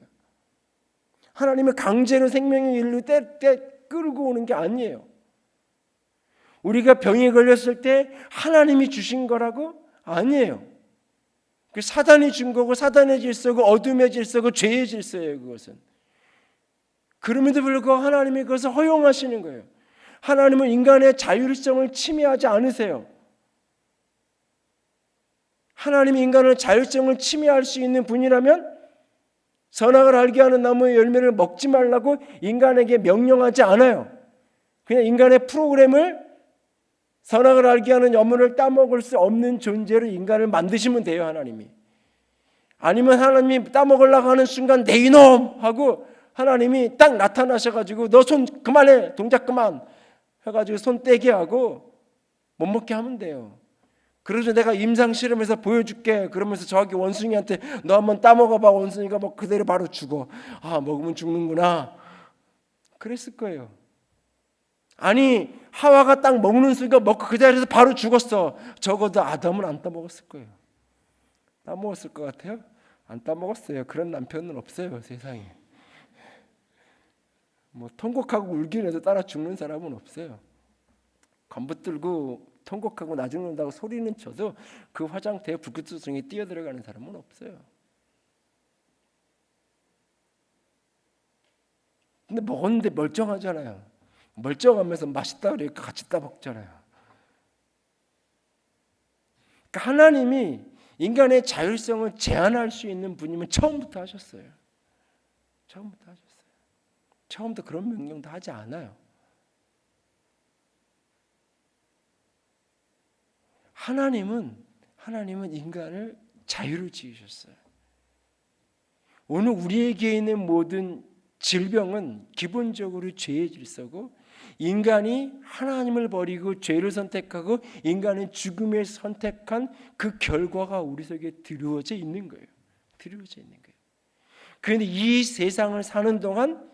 하나님은 강제로 생명의 일로 때 끌고 오는 게 아니에요. 우리가 병에 걸렸을 때 하나님이 주신 거라고? 아니에요. 그 사단이 준 거고 사단의 질서고 어둠의 질서고 죄의 질서예요. 그것은. 그럼에도 불구하고 하나님이 그것을 허용하시는 거예요. 하나님은 인간의 자율성을 침해하지 않으세요. 하나님이 인간의 자율성을 침해할 수 있는 분이라면 선악을 알게 하는 나무의 열매를 먹지 말라고 인간에게 명령하지 않아요. 그냥 인간의 프로그램을 선악을 알게 하는 열매를 따먹을 수 없는 존재로 인간을 만드시면 돼요. 하나님이. 아니면 하나님이 따먹으려고 하는 순간 내 이놈 하고 하나님이 딱 나타나셔가지고 너 손 그만해, 동작 그만 해가지고 손 떼게 하고 못 먹게 하면 돼요. 그래서 내가 임상 실험에서 보여줄게 그러면서 저기 원숭이한테 너 한번 따먹어봐. 원숭이가 뭐 그대로 바로 죽어. 아, 먹으면 죽는구나 그랬을 거예요. 아니 하와가 딱 먹는 순간 먹고 그 자리에서 바로 죽었어. 적어도 아담은 안 따먹었을 거예요. 따먹었을 것 같아요? 안 따먹었어요. 그런 남편은 없어요. 세상에. 뭐 통곡하고 울긴 해도 따라 죽는 사람은 없어요. 건붙들고 통곡하고 나 죽는다고 소리는 쳐도 그 화장대에 불빛조성이 뛰어들어가는 사람은 없어요. 근데 먹었는데 멀쩡하잖아요. 멀쩡하면서 맛있다 그러니까 같이 따먹잖아요. 그러니까 하나님이 인간의 자율성을 제한할 수 있는 분이면 처음부터 하셨어요. 처음부터 하셨어요. 처음부터 그런 명령도 하지 않아요. 하나님은 인간을 자유로 지으셨어요. 오늘 우리에게 있는 모든 질병은 기본적으로 죄의 질서고 인간이 하나님을 버리고 죄를 선택하고 인간의 죽음을 선택한 그 결과가 우리 속에 드리워져 있는 거예요. 드리워져 있는 거예요. 그런데 이 세상을 사는 동안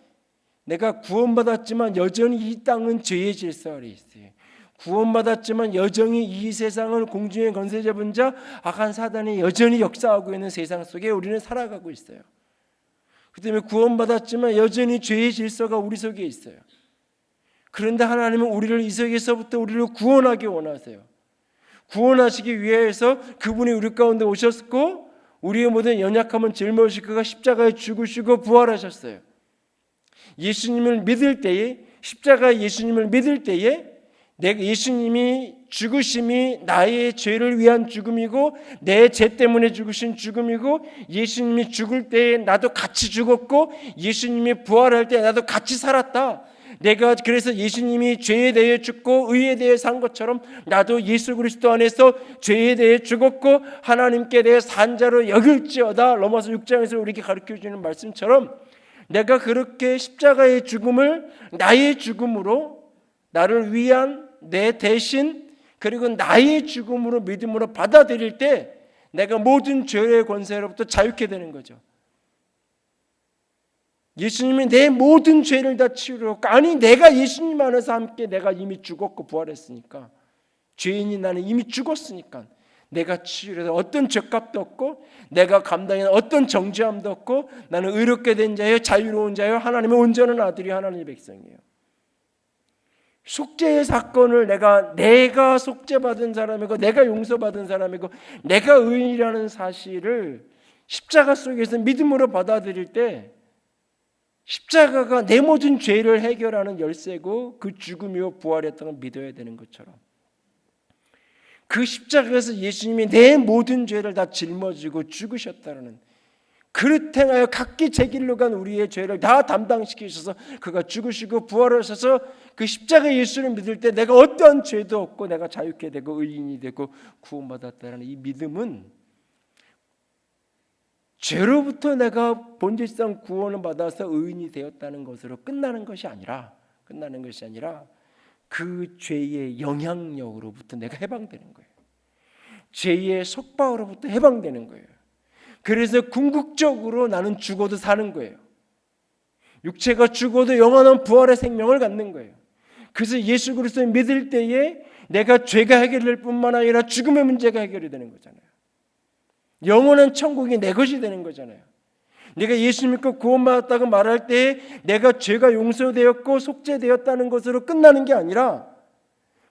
내가 구원받았지만 여전히 이 땅은 죄의 질서 아래 있어요. 구원받았지만 여전히 이 세상을 공중의 권세 잡은 자 악한 사단이 여전히 역사하고 있는 세상 속에 우리는 살아가고 있어요. 그 때문에 구원받았지만 여전히 죄의 질서가 우리 속에 있어요. 그런데 하나님은 우리를 이 세계에서부터 우리를 구원하기 원하세요. 구원하시기 위해서 그분이 우리 가운데 오셨고 우리의 모든 연약함은 짊어지시 그가 십자가에 죽으시고 부활하셨어요. 예수님을 믿을 때에 십자가 예수님을 믿을 때에 내가 예수님이 죽으심이 나의 죄를 위한 죽음이고 내 죄 때문에 죽으신 죽음이고 예수님이 죽을 때에 나도 같이 죽었고 예수님이 부활할 때 나도 같이 살았다. 내가 그래서 예수님이 죄에 대해 죽고 의에 대해 산 것처럼 나도 예수 그리스도 안에서 죄에 대해 죽었고 하나님께 대해 산 자로 여길지어다. 로마서 6장에서 우리에게 가르쳐주는 말씀처럼 내가 그렇게 십자가의 죽음을 나의 죽음으로 나를 위한 내 대신 그리고 나의 죽음으로 믿음으로 받아들일 때 내가 모든 죄의 권세로부터 자유케 되는 거죠. 예수님이 내 모든 죄를 다 치우려고 아니 내가 예수님 안에서 함께 내가 이미 죽었고 부활했으니까 죄인이 나는 이미 죽었으니까 내가 치유해서 어떤 죄값도 없고 내가 감당하는 어떤 정죄함도 없고 나는 의롭게 된 자예요. 자유로운 자예요. 하나님의 온전한 아들이 하나님의 백성이에요. 속죄의 사건을 내가 속죄받은 사람이고 내가 용서받은 사람이고 내가 의인이라는 사실을 십자가 속에서 믿음으로 받아들일 때 십자가가 내 모든 죄를 해결하는 열쇠고 그 죽음이요 부활했다는 걸 믿어야 되는 것처럼 그 십자가에서 예수님이 내 모든 죄를 다 짊어지고 죽으셨다는 그릇 행하여 각기 제 길로 간 우리의 죄를 다 담당시키셔서 그가 죽으시고 부활하셔서 그 십자가 예수를 믿을 때 내가 어떠한 죄도 없고 내가 자유케 되고 의인이 되고 구원받았다는 이 믿음은 죄로부터 내가 본질상 구원을 받아서 의인이 되었다는 것으로 끝나는 것이 아니라 그 죄의 영향력으로부터 내가 해방되는 거예요. 죄의 속박으로부터 해방되는 거예요. 그래서 궁극적으로 나는 죽어도 사는 거예요. 육체가 죽어도 영원한 부활의 생명을 갖는 거예요. 그래서 예수 그리스도를 믿을 때에 내가 죄가 해결될 뿐만 아니라 죽음의 문제가 해결이 되는 거잖아요. 영원한 천국이 내 것이 되는 거잖아요. 내가 예수 믿고 구원받았다고 말할 때 내가 죄가 용서되었고 속죄되었다는 것으로 끝나는 게 아니라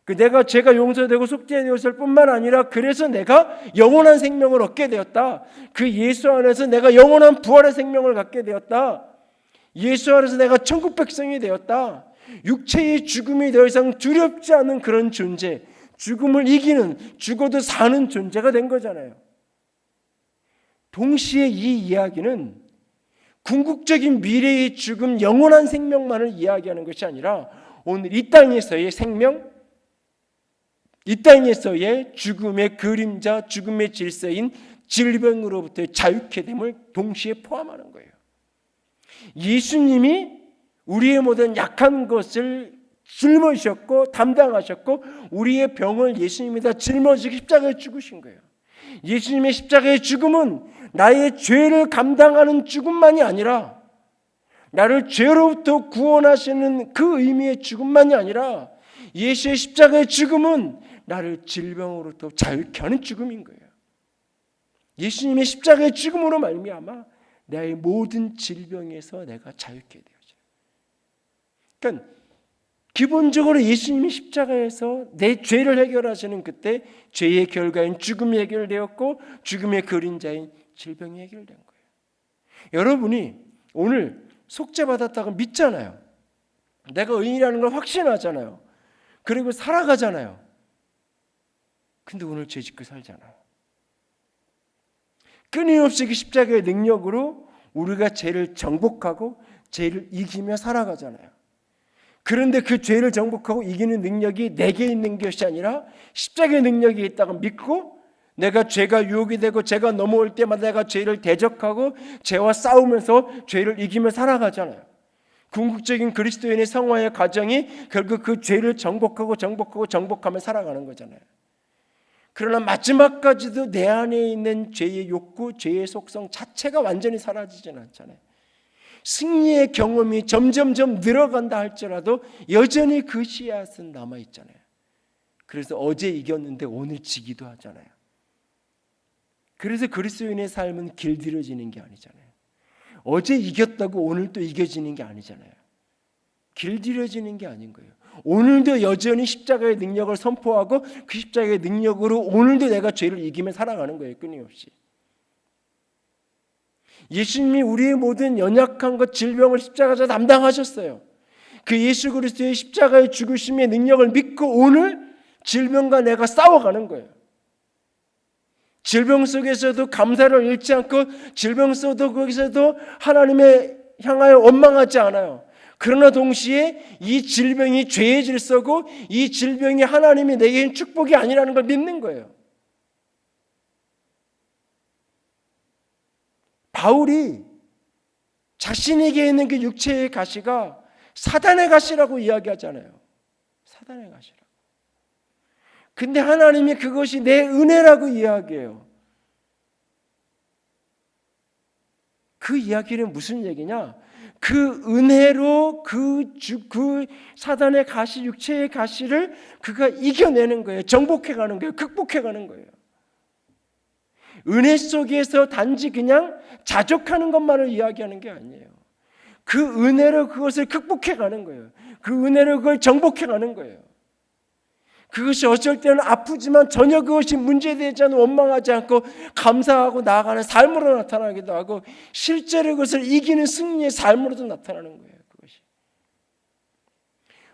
내가 죄가 용서되고 속죄되었을 뿐만 아니라 그래서 내가 영원한 생명을 얻게 되었다. 그 예수 안에서 내가 영원한 부활의 생명을 갖게 되었다. 예수 안에서 내가 천국 백성이 되었다. 육체의 죽음이 더 이상 두렵지 않은 그런 존재, 죽음을 이기는, 죽어도 사는 존재가 된 거잖아요. 동시에 이 이야기는 궁극적인 미래의 죽음, 영원한 생명만을 이야기하는 것이 아니라 오늘 이 땅에서의 생명, 이 땅에서의 죽음의 그림자, 죽음의 질서인 질병으로부터의 자유케 됨을 동시에 포함하는 거예요. 예수님이 우리의 모든 약한 것을 짊어지셨고 담당하셨고 우리의 병을 예수님이 다 짊어지고 십자가에 죽으신 거예요. 예수님의 십자가의 죽음은 나의 죄를 감당하는 죽음만이 아니라 나를 죄로부터 구원하시는 그 의미의 죽음만이 아니라 예수의 십자가의 죽음은 나를 질병으로부터 자유케 하는 죽음인 거예요. 예수님의 십자가의 죽음으로 말미암아 나의 모든 질병에서 내가 자유케 되어져요. 그러니까 기본적으로 예수님이 십자가에서 내 죄를 해결하시는 그때 죄의 결과인 죽음이 해결되었고 죽음의 그림자인 질병이 해결된 거예요. 여러분이 오늘 속죄받았다고 믿잖아요. 내가 의인이라는 걸 확신하잖아요. 그리고 살아가잖아요. 근데 오늘 죄 짓고 살잖아요. 끊임없이 그 십자가의 능력으로 우리가 죄를 정복하고 죄를 이기며 살아가잖아요. 그런데 그 죄를 정복하고 이기는 능력이 내게 있는 것이 아니라 십자가의 능력이 있다고 믿고 내가 죄가 유혹이 되고 죄가 넘어올 때마다 내가 죄를 대적하고 죄와 싸우면서 죄를 이기며 살아가잖아요. 궁극적인 그리스도인의 성화의 과정이 결국 그 죄를 정복하며 살아가는 거잖아요. 그러나 마지막까지도 내 안에 있는 죄의 욕구, 죄의 속성 자체가 완전히 사라지지는 않잖아요. 승리의 경험이 점점점 늘어간다 할지라도 여전히 그 씨앗은 남아있잖아요. 그래서 어제 이겼는데 오늘 지기도 하잖아요. 그래서 그리스도인의 삶은 길들여지는 게 아니잖아요. 어제 이겼다고 오늘 또 이겨지는 게 아니잖아요. 길들여지는 게 아닌 거예요. 오늘도 여전히 십자가의 능력을 선포하고 그 십자가의 능력으로 오늘도 내가 죄를 이기며 살아가는 거예요. 끊임없이. 예수님이 우리의 모든 연약한 것, 질병을 십자가에서 담당하셨어요. 그 예수 그리스도의 십자가의 죽으심의 능력을 믿고 오늘 질병과 내가 싸워가는 거예요. 질병 속에서도 감사를 잃지 않고 질병 속에도 거기서도 하나님에 향하여 원망하지 않아요. 그러나 동시에 이 질병이 죄의 질서고 이 질병이 하나님이 내게 축복이 아니라는 걸 믿는 거예요. 바울이 자신에게 있는 그 육체의 가시가 사단의 가시라고 이야기하잖아요. 사단의 가시라고. 근데 하나님이 그것이 내 은혜라고 이야기해요. 그 이야기는 무슨 얘기냐? 그 은혜로 그 사단의 가시, 육체의 가시를 그가 이겨내는 거예요. 정복해가는 거예요. 극복해가는 거예요. 은혜 속에서 단지 그냥 자족하는 것만을 이야기하는 게 아니에요. 그 은혜로 그것을 극복해가는 거예요. 그 은혜로 그걸 정복해가는 거예요. 그것이 어쩔 때는 아프지만 전혀 그것이 문제되지 않고 원망하지 않고 감사하고 나아가는 삶으로 나타나기도 하고 실제로 그것을 이기는 승리의 삶으로도 나타나는 거예요. 그것이.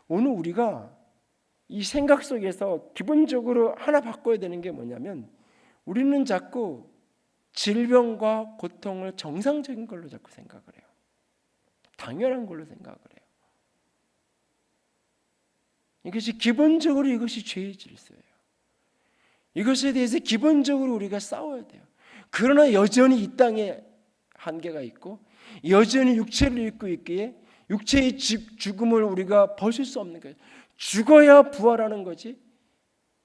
오늘 우리가 이 생각 속에서 기본적으로 하나 바꿔야 되는 게 뭐냐면 우리는 자꾸 질병과 고통을 정상적인 걸로 자꾸 생각을 해요. 당연한 걸로 생각을 해요. 이것이 기본적으로 이것이 죄의 질서예요. 이것에 대해서 기본적으로 우리가 싸워야 돼요. 그러나 여전히 이 땅에 한계가 있고 여전히 육체를 입고 있기에 육체의 죽음을 우리가 벗을 수 없는 거예요. 죽어야 부활하는 거지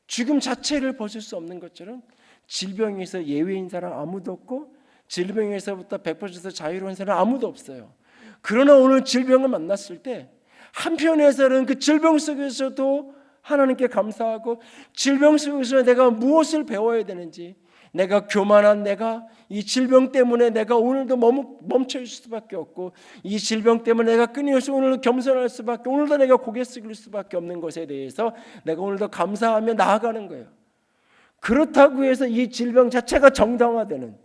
죽음 자체를 벗을 수 없는 것처럼 질병에서 예외인 사람 아무도 없고 질병에서부터 100% 자유로운 사람 아무도 없어요. 그러나 오늘 질병을 만났을 때 한편에서는 그 질병 속에서도 하나님께 감사하고 질병 속에서 내가 무엇을 배워야 되는지 내가 교만한 내가 이 질병 때문에 내가 오늘도 멈춰 있을 수밖에 없고, 이 질병 때문에 내가 끊임없이 오늘도 겸손할 수밖에, 오늘도 내가 고개 숙일 수밖에 없는 것에 대해서 내가 오늘도 감사하며 나아가는 거예요. 그렇다고 해서 이 질병 자체가 정당화되는,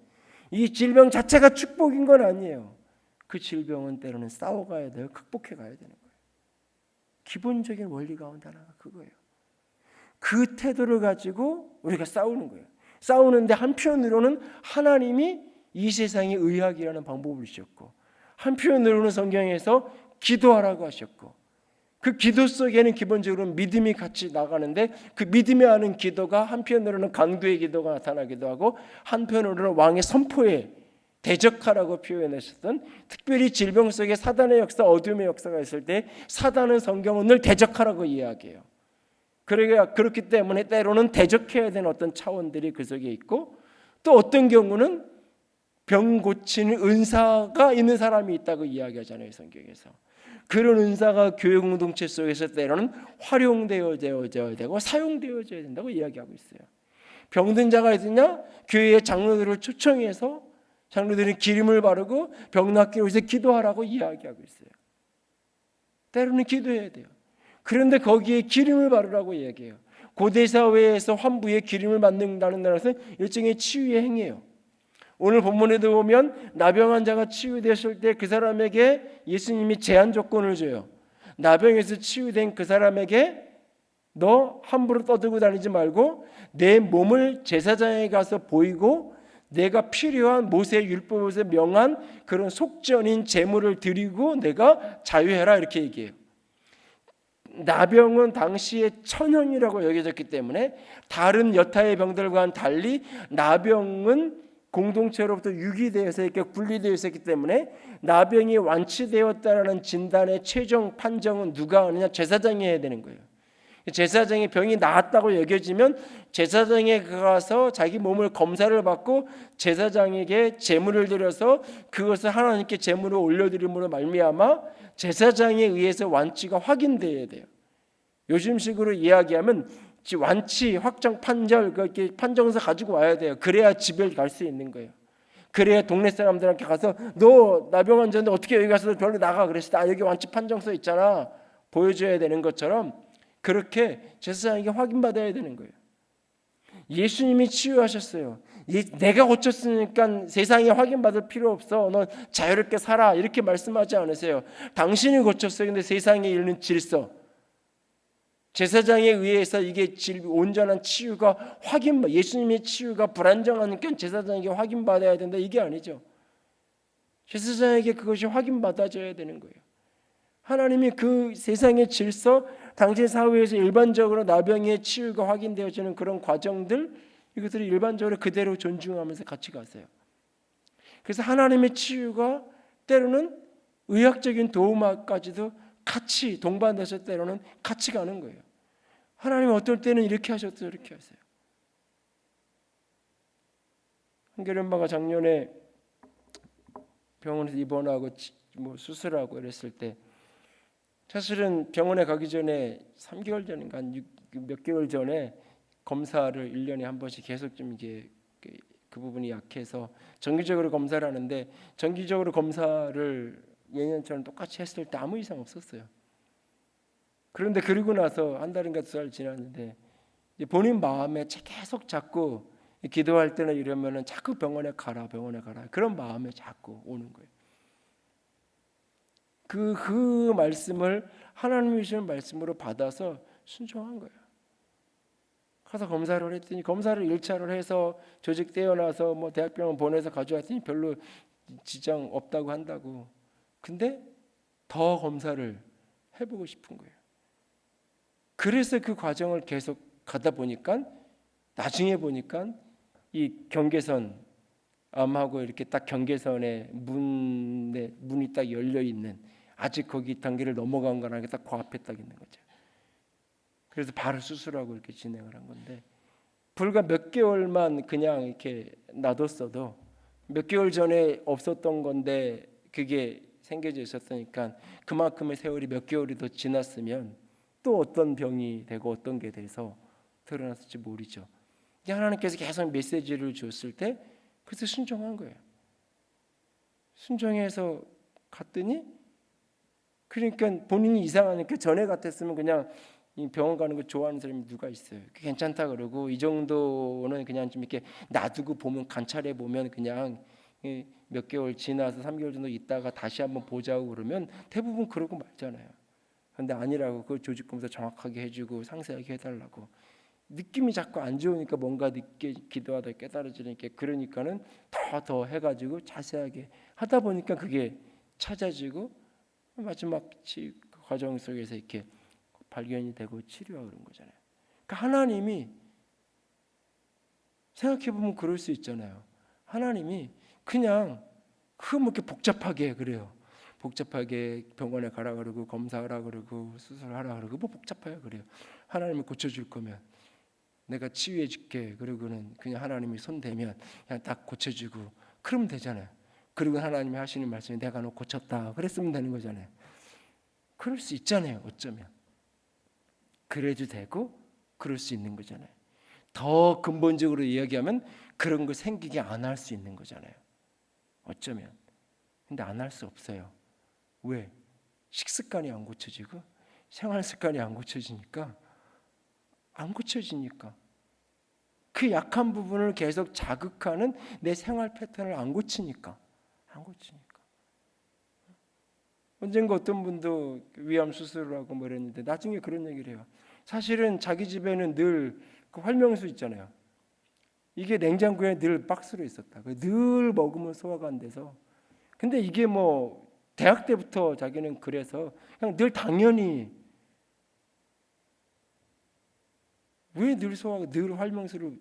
이 질병 자체가 축복인 건 아니에요. 그 질병은 때로는 싸워가야 돼요. 극복해 가야 되는 거예요. 기본적인 원리 가운데 하나가 그거예요. 그 태도를 가지고 우리가 싸우는 거예요. 싸우는데 한편으로는 하나님이 이 세상의 의학이라는 방법을 주셨고, 한편으로는 성경에서 기도하라고 하셨고, 그 기도 속에는 기본적으로 믿음이 같이 나가는데, 그 믿음이 하는 기도가 한편으로는 간구의 기도가 나타나기도 하고, 한편으로는 왕의 선포에 대적하라고 표현하셨던, 특별히 질병 속에 사단의 역사, 어둠의 역사가 있을 때 사단은 성경은 늘 대적하라고 이야기해요. 그렇기 때문에 때로는 대적해야 되는 어떤 차원들이 그 속에 있고, 또 어떤 경우는 병 고치는 은사가 있는 사람이 있다고 이야기하잖아요, 성경에서. 그런 은사가 교회 공동체 속에서 때로는 활용되어져야 되고 사용되어져야 된다고 이야기하고 있어요. 병든 자가 있느냐? 교회의 장로들을 초청해서 장로들이 기름을 바르고 병 낫게 위해서 기도하라고 이야기하고 있어요. 때로는 기도해야 돼요. 그런데 거기에 기름을 바르라고 얘기해요. 고대 사회에서 환부에 기름을 받는다는 것은 일종의 치유의 행위예요. 오늘 본문에도 보면 나병 환자가 치유되었을 때 그 사람에게 예수님이 제한 조건을 줘요. 나병에서 치유된 그 사람에게 너 함부로 떠들고 다니지 말고 내 몸을 제사장에 가서 보이고 내가 필요한 모세 율법에서 명한 그런 속전인 제물을 드리고 내가 자유해라, 이렇게 얘기해요. 나병은 당시에 천형이라고 여겨졌기 때문에 다른 여타의 병들과는 달리 나병은 공동체로부터 유기되어서 이렇게 분리되어 있었기 때문에 나병이 완치되었다라는 진단의 최종 판정은 누가 하느냐? 제사장이 해야 되는 거예요. 제사장이 병이 나았다고 여겨지면 제사장에 가서 자기 몸을 검사를 받고 제사장에게 제물을 드려서 그것을 하나님께 제물을 올려드림으로 말미암아 제사장에 의해서 완치가 확인되어야 돼요. 요즘식으로 이야기하면 완치, 확정, 판결, 그렇게 판정서 가지고 와야 돼요. 그래야 집에 갈 수 있는 거예요. 그래야 동네 사람들한테 가서 너 나병 환자인데 어떻게 여기 가서 별로 나가 그랬을 때 여기 완치 판정서 있잖아 보여줘야 되는 것처럼 그렇게 제사장에게 확인받아야 되는 거예요. 예수님이 치유하셨어요. 내가 고쳤으니까 세상에 확인받을 필요 없어. 너 자유롭게 살아. 이렇게 말씀하지 않으세요. 당신이 고쳤어요. 근데 세상에 있는 질서, 제사장에 의해서 이게 온전한 치유가 예수님의 치유가 불안정하니까 제사장에게 확인받아야 된다, 이게 아니죠. 제사장에게 그것이 확인받아져야 되는 거예요. 하나님이 그 세상의 질서, 당시 사회에서 일반적으로 나병의 치유가 확인되어지는 그런 과정들, 이것들이 일반적으로 그대로 존중하면서 같이 가세요. 그래서 하나님의 치유가 때로는 의학적인 도움까지도 같이 동반돼서 때로는 같이 가는 거예요. 하나님은 어떨 때는 이렇게 하셨어요, 이렇게 하세요. 한겨레엄마가 작년에 병원에서 입원하고 수술하고 이랬을 때 사실은 병원에 가기 전에 3개월 전인가 몇 개월 전에 검사를 1년에 한 번씩 계속 좀 이게 그 부분이 약해서 정기적으로 검사를 하는데 정기적으로 검사를 예년처럼 똑같이 했을 때 아무 이상 없었어요. 그런데 그러고 나서 한 달인가 2달 지났는데 본인 마음에 계속 자꾸 기도할 때나 이러면은 자꾸 병원에 가라 그런 마음에 자꾸 오는 거예요. 그 말씀을 하나님이 주시는 말씀으로 받아서 순종한 거예요. 가서 검사를 했더니 검사를 1차를 해서 조직 떼어놔서 대학병원 보내서 가져왔더니 별로 지장 없다고 한다고. 근데 더 검사를 해보고 싶은 거예요. 그래서 그 과정을 계속 가다 보니까 나중에 보니까 이 경계선 암하고 이렇게 딱 경계선에 문이 딱 열려 있는, 아직 거기 단계를 넘어간 거랑 딱 코앞에 딱 있는 거죠. 그래서 바로 수술하고 이렇게 진행을 한 건데, 불과 몇 개월만 그냥 이렇게 놔뒀어도 몇 개월 전에 없었던 건데 그게 생겨져 있었으니까 그만큼의 세월이 몇 개월이 더 지났으면 또 어떤 병이 되고 어떤 게 돼서 드러났을지 모르죠. 하나님께서 계속 메시지를 줬을 때 그래서 순종한 거예요. 순종해서 갔더니 그러니까 본인이 이상하니까 전에 같았으면 그냥 병원 가는 거 좋아하는 사람이 누가 있어요. 괜찮다 그러고 이 정도는 그냥 좀 이렇게 놔두고 보면 관찰해 보면 그냥 몇 개월 지나서 3개월 정도 있다가 다시 한번 보자고 그러면 대부분 그러고 말잖아요. 근데 아니라고 그 조직 검사 정확하게 해주고 상세하게 해달라고. 느낌이 자꾸 안 좋으니까 뭔가 늦게 기도하다 깨달아지니까 그러니까는 더 해가지고 자세하게 하다 보니까 그게 찾아지고 마지막 과정 속에서 이렇게 발견이 되고 치료가 그런 거잖아요. 그러니까 하나님이 생각해 보면 그럴 수 있잖아요. 하나님이 그냥 뭐 이렇게 복잡하게 그래요. 복잡하게 병원에 가라 그러고 검사하라 그러고 수술하라 그러고 뭐 복잡해요 그래요. 하나님을 고쳐줄 거면 내가 치유해 줄게. 그러고는 그냥 하나님이 손 대면 그냥 딱 고쳐주고 그러면 되잖아요. 그리고 하나님이 하시는 말씀이 내가 너 고쳤다 그랬으면 되는 거잖아요. 그럴 수 있잖아요. 어쩌면 그래도 되고 그럴 수 있는 거잖아요. 더 근본적으로 이야기하면 그런 거 생기게 안 할 수 있는 거잖아요. 어쩌면. 근데 안 할 수 없어요. 왜? 식습관이 안 고쳐지고 생활 습관이 안 고쳐지니까 그 약한 부분을 계속 자극하는 내 생활 패턴을 안 고치니까 언젠가 어떤 분도 위암 수술을 하고 뭐 이랬는데 나중에 그런 얘기를 해요. 사실은 자기 집에는 늘 그 활명수 있잖아요. 이게 냉장고에 늘 박스로 있었다. 늘 먹으면 소화가 안 돼서. 근데 이게 뭐 대학 때부터 자기는 그래서 그냥 늘 당연히 왜 늘 활명수를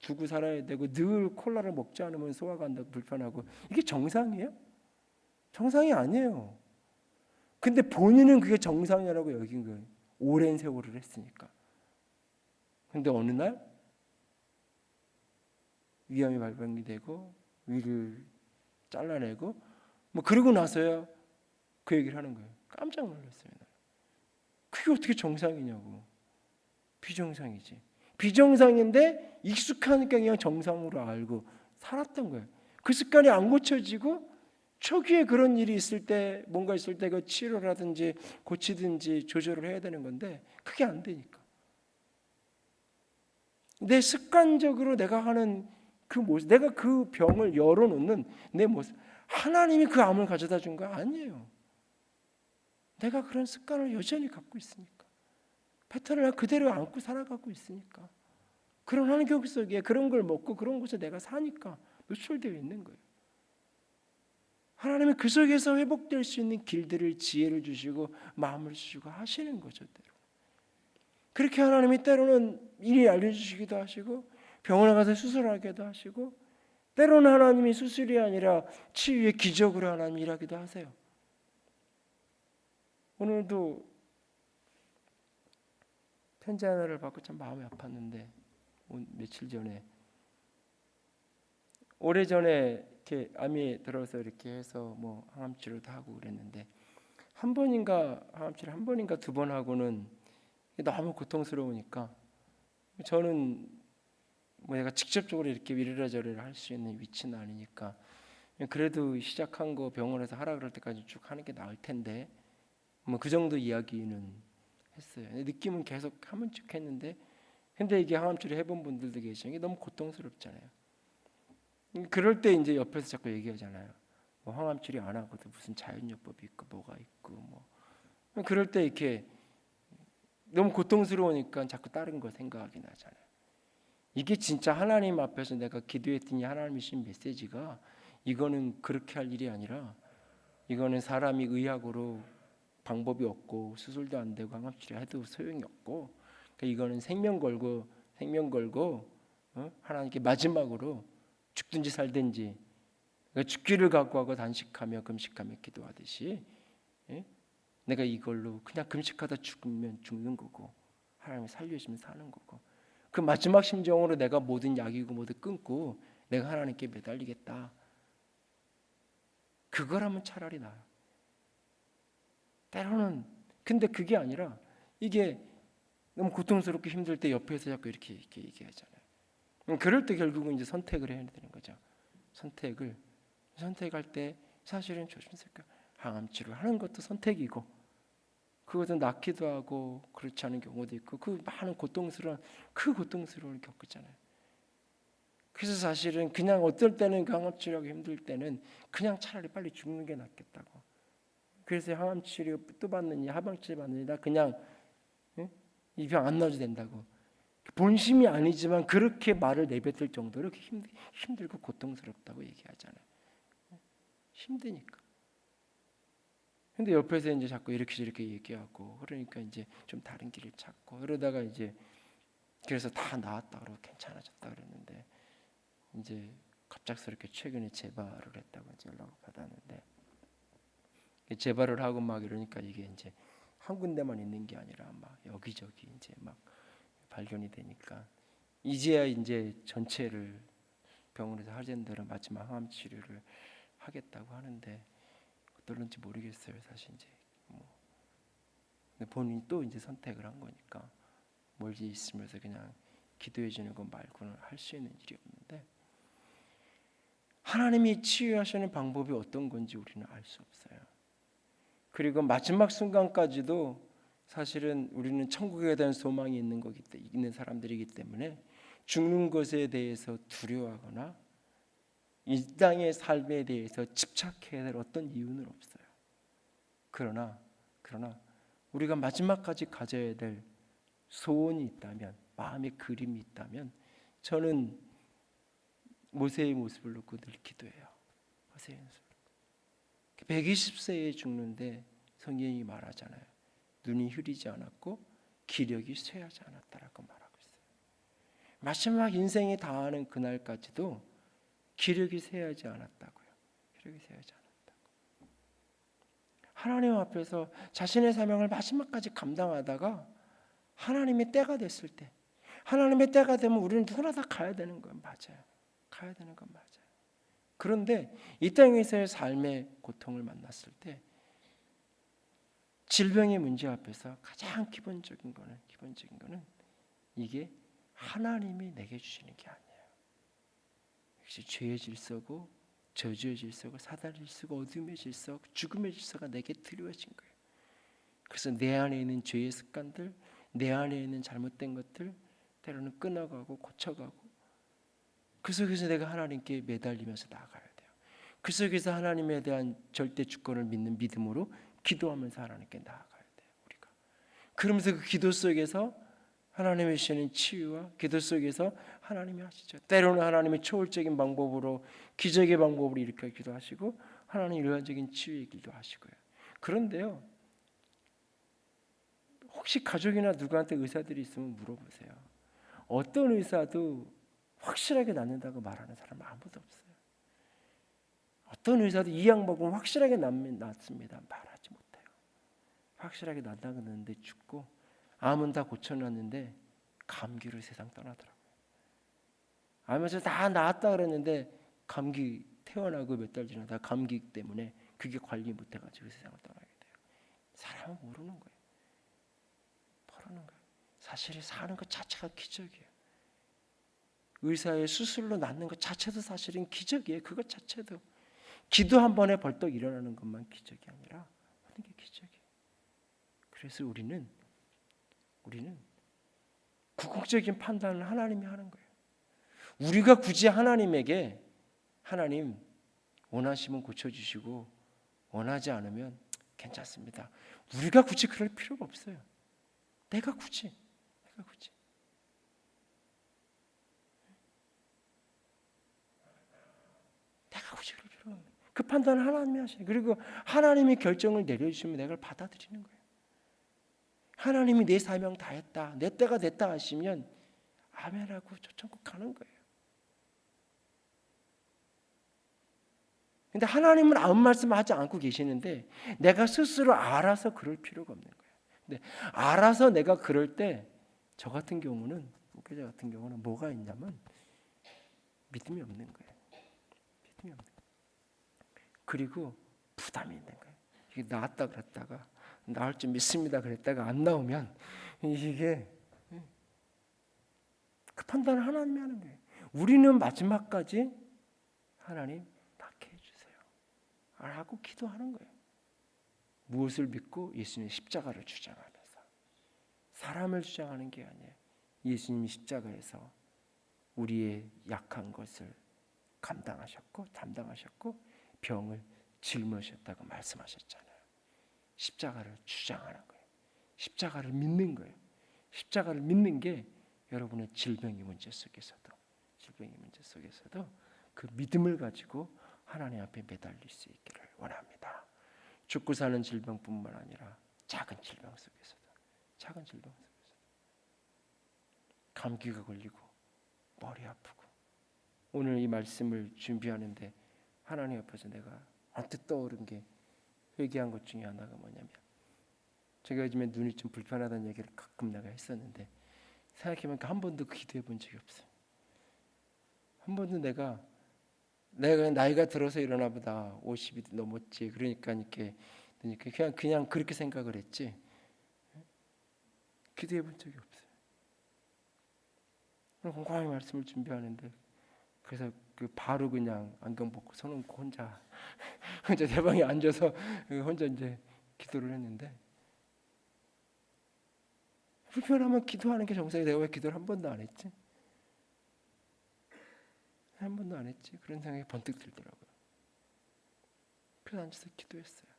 두고 살아야 되고 늘 콜라를 먹지 않으면 소화가 안 되고 불편하고 이게 정상이에요? 정상이 아니에요. 근데 본인은 그게 정상이라고 여긴 거예요. 오랜 세월을 했으니까. 근데 어느 날 위암이 발병이 되고 위를 잘라내고 뭐 그러고 나서야 그 얘기를 하는 거예요. 깜짝 놀랐어요. 그게 어떻게 정상이냐고. 비정상이지. 비정상인데 익숙하니까 그냥 정상으로 알고 살았던 거예요. 그 습관이 안 고쳐지고 초기에 그런 일이 있을 때 뭔가 있을 때 그 치료라든지 고치든지 조절을 해야 되는 건데 그게 안 되니까. 내 습관적으로 내가 하는 그 모습, 내가 그 병을 열어놓는 내 모습, 하나님이 그 암을 가져다 준 거 아니에요. 내가 그런 습관을 여전히 갖고 있으니까. 패턴을 그대로 안고 살아가고 있으니까. 그런 환경 속에 그런 걸 먹고 그런 곳에 내가 사니까 노출되어 있는 거예요. 하나님은 그 속에서 회복될 수 있는 길들을 지혜를 주시고 마음을 주시고 하시는 거죠. 그렇게 하나님이 때로는 일이 알려주시기도 하시고 병원에 가서 수술하기도 하시고 때로는 하나님이 수술이 아니라 치유의 기적으로 하나님이 일하기도 하세요. 오늘도 편지 하나를 받고 참 마음이 아팠는데 며칠 전에 오래전에 이렇게 암이 들어서 이렇게 해서 뭐 항암 치료도 하고 그랬는데 한 번인가 항암 치료 한 번인가 두 번 하고는 너무 고통스러우니까 저는 뭐 내가 직접적으로 이렇게 이래라 저래라 할 수 있는 위치는 아니니까 그래도 시작한 거 병원에서 하라 그럴 때까지 쭉 하는 게 나을 텐데 뭐 그 정도 이야기는 했어요. 느낌은 계속 하면 좋겠는데 근데 이게 항암 치료 해본 분들도 계시는 게 너무 고통스럽잖아요. 그럴 때 이제 옆에서 자꾸 얘기하잖아요. 뭐 항암 치료 안 하고도 무슨 자연요법이 있고 뭐가 있고 뭐 그럴 때 이렇게 너무 고통스러우니까 자꾸 다른 거 생각이 나잖아요. 이게 진짜 하나님 앞에서 내가 기도했더니 하나님이 주신 메시지가 이거는 그렇게 할 일이 아니라 이거는 사람이 의학으로 방법이 없고 수술도 안 되고 항암치료 해도 소용이 없고 그러니까 이거는 생명 걸고 하나님께 마지막으로 죽든지 살든지 그러니까 죽기를 각오하고 단식하며 금식하며 기도하듯이 내가 이걸로 그냥 금식하다 죽으면 죽는 거고 하나님이 살려주시면 사는 거고 그 마지막 심정으로 내가 모든 약이고 모두 끊고 내가 하나님께 매달리겠다. 그거라면 차라리 나아요. 때로는 근데 그게 아니라 이게 너무 고통스럽고 힘들 때 옆에서 자꾸 이렇게 얘기하잖아요. 그럴 때 결국은 이제 선택을 해야 되는 거죠. 선택할 때 사실은 조심스럽게 항암 치료하는 것도 선택이고, 그것은 낫기도 하고 그렇지 않은 경우도 있고, 그 많은 고통스러움을 겪었잖아요. 그래서 사실은 그냥 어떨 때는 그 항암 치료하기 힘들 때는 그냥 차라리 빨리 죽는 게 낫겠다고. 그래서 항암 치료 또 받느니 하방 치료 받느니 나 그냥 이 병 안 나아도 된다고. 본심이 아니지만 그렇게 말을 내뱉을 정도로 힘들고 고통스럽다고 얘기하잖아요. 힘드니까. 근데 옆에서 이제 자꾸 이렇게 저렇게 얘기하고, 그러니까 이제 좀 다른 길을 찾고, 그러다가 이제 그래서 다 나았다 그러고 괜찮아졌다 그랬는데, 이제 갑작스럽게 최근에 재발을 했다고 이제 연락을 받았는데, 재발을 하고 막 이러니까 이게 이제 한 군데만 있는 게 아니라 막 여기저기 이제 막 발견이 되니까, 이제야 이제 전체를 병원에서 하젠대로 마지막 항암 치료를 하겠다고 하는데, 어떨런지 모르겠어요. 사실 이제 근데 본인이 또 이제 선택을 한 거니까 멀리 있으면서 그냥 기도해 주는 것 말고는 할 수 있는 일이 없는데, 하나님이 치유하시는 방법이 어떤 건지 우리는 알 수 없어요. 그리고 마지막 순간까지도 사실은 우리는 천국에 대한 소망이 있는 사람들이기 때문에 죽는 것에 대해서 두려워하거나 이 땅의 삶에 대해서 집착해야 될 어떤 이유는 없어요. 그러나 우리가 마지막까지 가져야 될 소원이 있다면, 마음의 그림이 있다면, 저는 모세의 모습을 놓고 늘 기도해요. 모세의 모습. 120세에 죽는데 성경이 말하잖아요. 눈이 흐리지 않았고 기력이 쇠하지 않았다라고 말하고 있어요. 마지막 인생이 다하는 그날까지도 기력이 쇠하지 않았다고요. 기력이 쇠하지 않았다고. 하나님 앞에서 자신의 사명을 마지막까지 감당하다가 하나님의 때가 됐을 때, 하나님의 때가 되면 우리는 누구나 다 가야 되는 건 맞아요. 가야 되는 건 맞아요. 그런데 이 땅에서의 삶의 고통을 만났을 때, 질병의 문제 앞에서 가장 기본적인 거는 이게 하나님이 내게 주시는 게 아니에요. 역시 죄의 질서고 저주의 질서고 사단의 질서고 어둠의 질서, 죽음의 질서가 내게 드리워진 거예요. 그래서 내 안에 있는 죄의 습관들, 내 안에 있는 잘못된 것들 때로는 끊어가고 고쳐가고, 그 속에서 내가 하나님께 매달리면서 나아가야 돼요. 그 속에서 하나님에 대한 절대 주권을 믿는 믿음으로 기도하면서 하나님께 나아가야 돼요. 우리가 그러면서 그 기도 속에서 하나님이 주시는 치유와 기도 속에서 하나님이 하시죠. 때로는 하나님의 초월적인 방법으로, 기적의 방법으로 일으켜 기도하시고, 하나님 일반적인 치유의 길도 하시고요. 그런데요, 혹시 가족이나 누구한테 의사들이 있으면 물어보세요. 어떤 의사도 확실하게 낫는다고 말하는 사람은 아무도 없어요. 어떤 의사도 이 약 먹으면 확실하게 낫습니다. 말하지 못해요. 확실하게 낫다고 했는데 죽고, 암은 다 고쳐놨는데 감기로 세상 떠나더라고요. 암에서 다 나았다 그랬는데 감기 태어나고 몇 달 지나다 감기 때문에 그게 관리 못해가지고 세상을 떠나게 돼요. 사람은 모르는 거예요. 사실이 사는 것 자체가 기적이에요. 의사의 수술로 낫는 것 자체도 사실은 기적이에요. 그것 자체도 기도 한 번에 벌떡 일어나는 것만 기적이 아니라 모든 게 기적이에요. 그래서 우리는 궁극적인 판단을 하나님이 하는 거예요. 우리가 굳이 하나님에게 하나님 원하시면 고쳐주시고 원하지 않으면 괜찮습니다, 우리가 굳이 그럴 필요가 없어요. 내가 굳이 그럴 필요가 없어요. 그 판단을 하나님이 하시는, 그리고 하나님이 결정을 내려주시면 내가 받아들이는 거예요. 하나님이 내 사명 다 했다, 내 때가 됐다 하시면 아멘하고 저 천국 가는 거예요. 근데 하나님은 아무 말씀하지 않고 계시는데 내가 스스로 알아서 그럴 필요가 없는 거예요. 근데 알아서 내가 그럴 때 저 같은 경우는, 목회자 같은 경우는 뭐가 있냐면 믿음이 없는 거예요. 믿음이 없는 거예요. 그리고 부담이 있는 거예요. 이게 나았다 그랬다가 나을 줄 믿습니다 그랬다가 안 나오면 이게 그 판단을 하나님이 하는 거예요. 우리는 마지막까지 하나님 낫게 해주세요 라고 기도하는 거예요. 무엇을 믿고? 예수님의 십자가를 주장하면서. 사람을 주장하는 게 아니에요. 예수님이 십자가에서 우리의 약한 것을 담당하셨고 병을 짊으셨다고 말씀하셨잖아요. 십자가를 주장하는 거예요. 십자가를 믿는 거예요. 십자가를 믿는 게 여러분의 질병의 문제 속에서도 그 믿음을 가지고 하나님 앞에 매달릴 수 있기를 원합니다. 죽고 사는 질병뿐만 아니라 작은 질병 속에서도 감기가 걸리고 머리 아프고, 오늘 이 말씀을 준비하는데 하나님 앞에서 내가 언뜻 떠오른 게 회개한 것 중에 하나가 뭐냐면, 제가 요즘에 눈이 좀 불편하다는 얘기를 가끔 내가 했었는데 생각해보니까 한 번도 기도해 본 적이 없어요. 한 번도 내가 나이가 들어서 이러나 보다, 50이 넘었지, 그러니까 그냥 그렇게 생각을 했지 기도해 본 적이 없어요. 곰곰이 말씀을 준비하는데 그래서 바로 그냥 안경 벗고 손 얹고 혼자 내 방에 앉아서 혼자 이제 기도를 했는데, 불편하면 기도하는 게 정상이. 내가 왜 기도를 한 번도 안 했지? 그런 생각이 번뜩 들더라고요. 그래서 앉아서 기도했어요.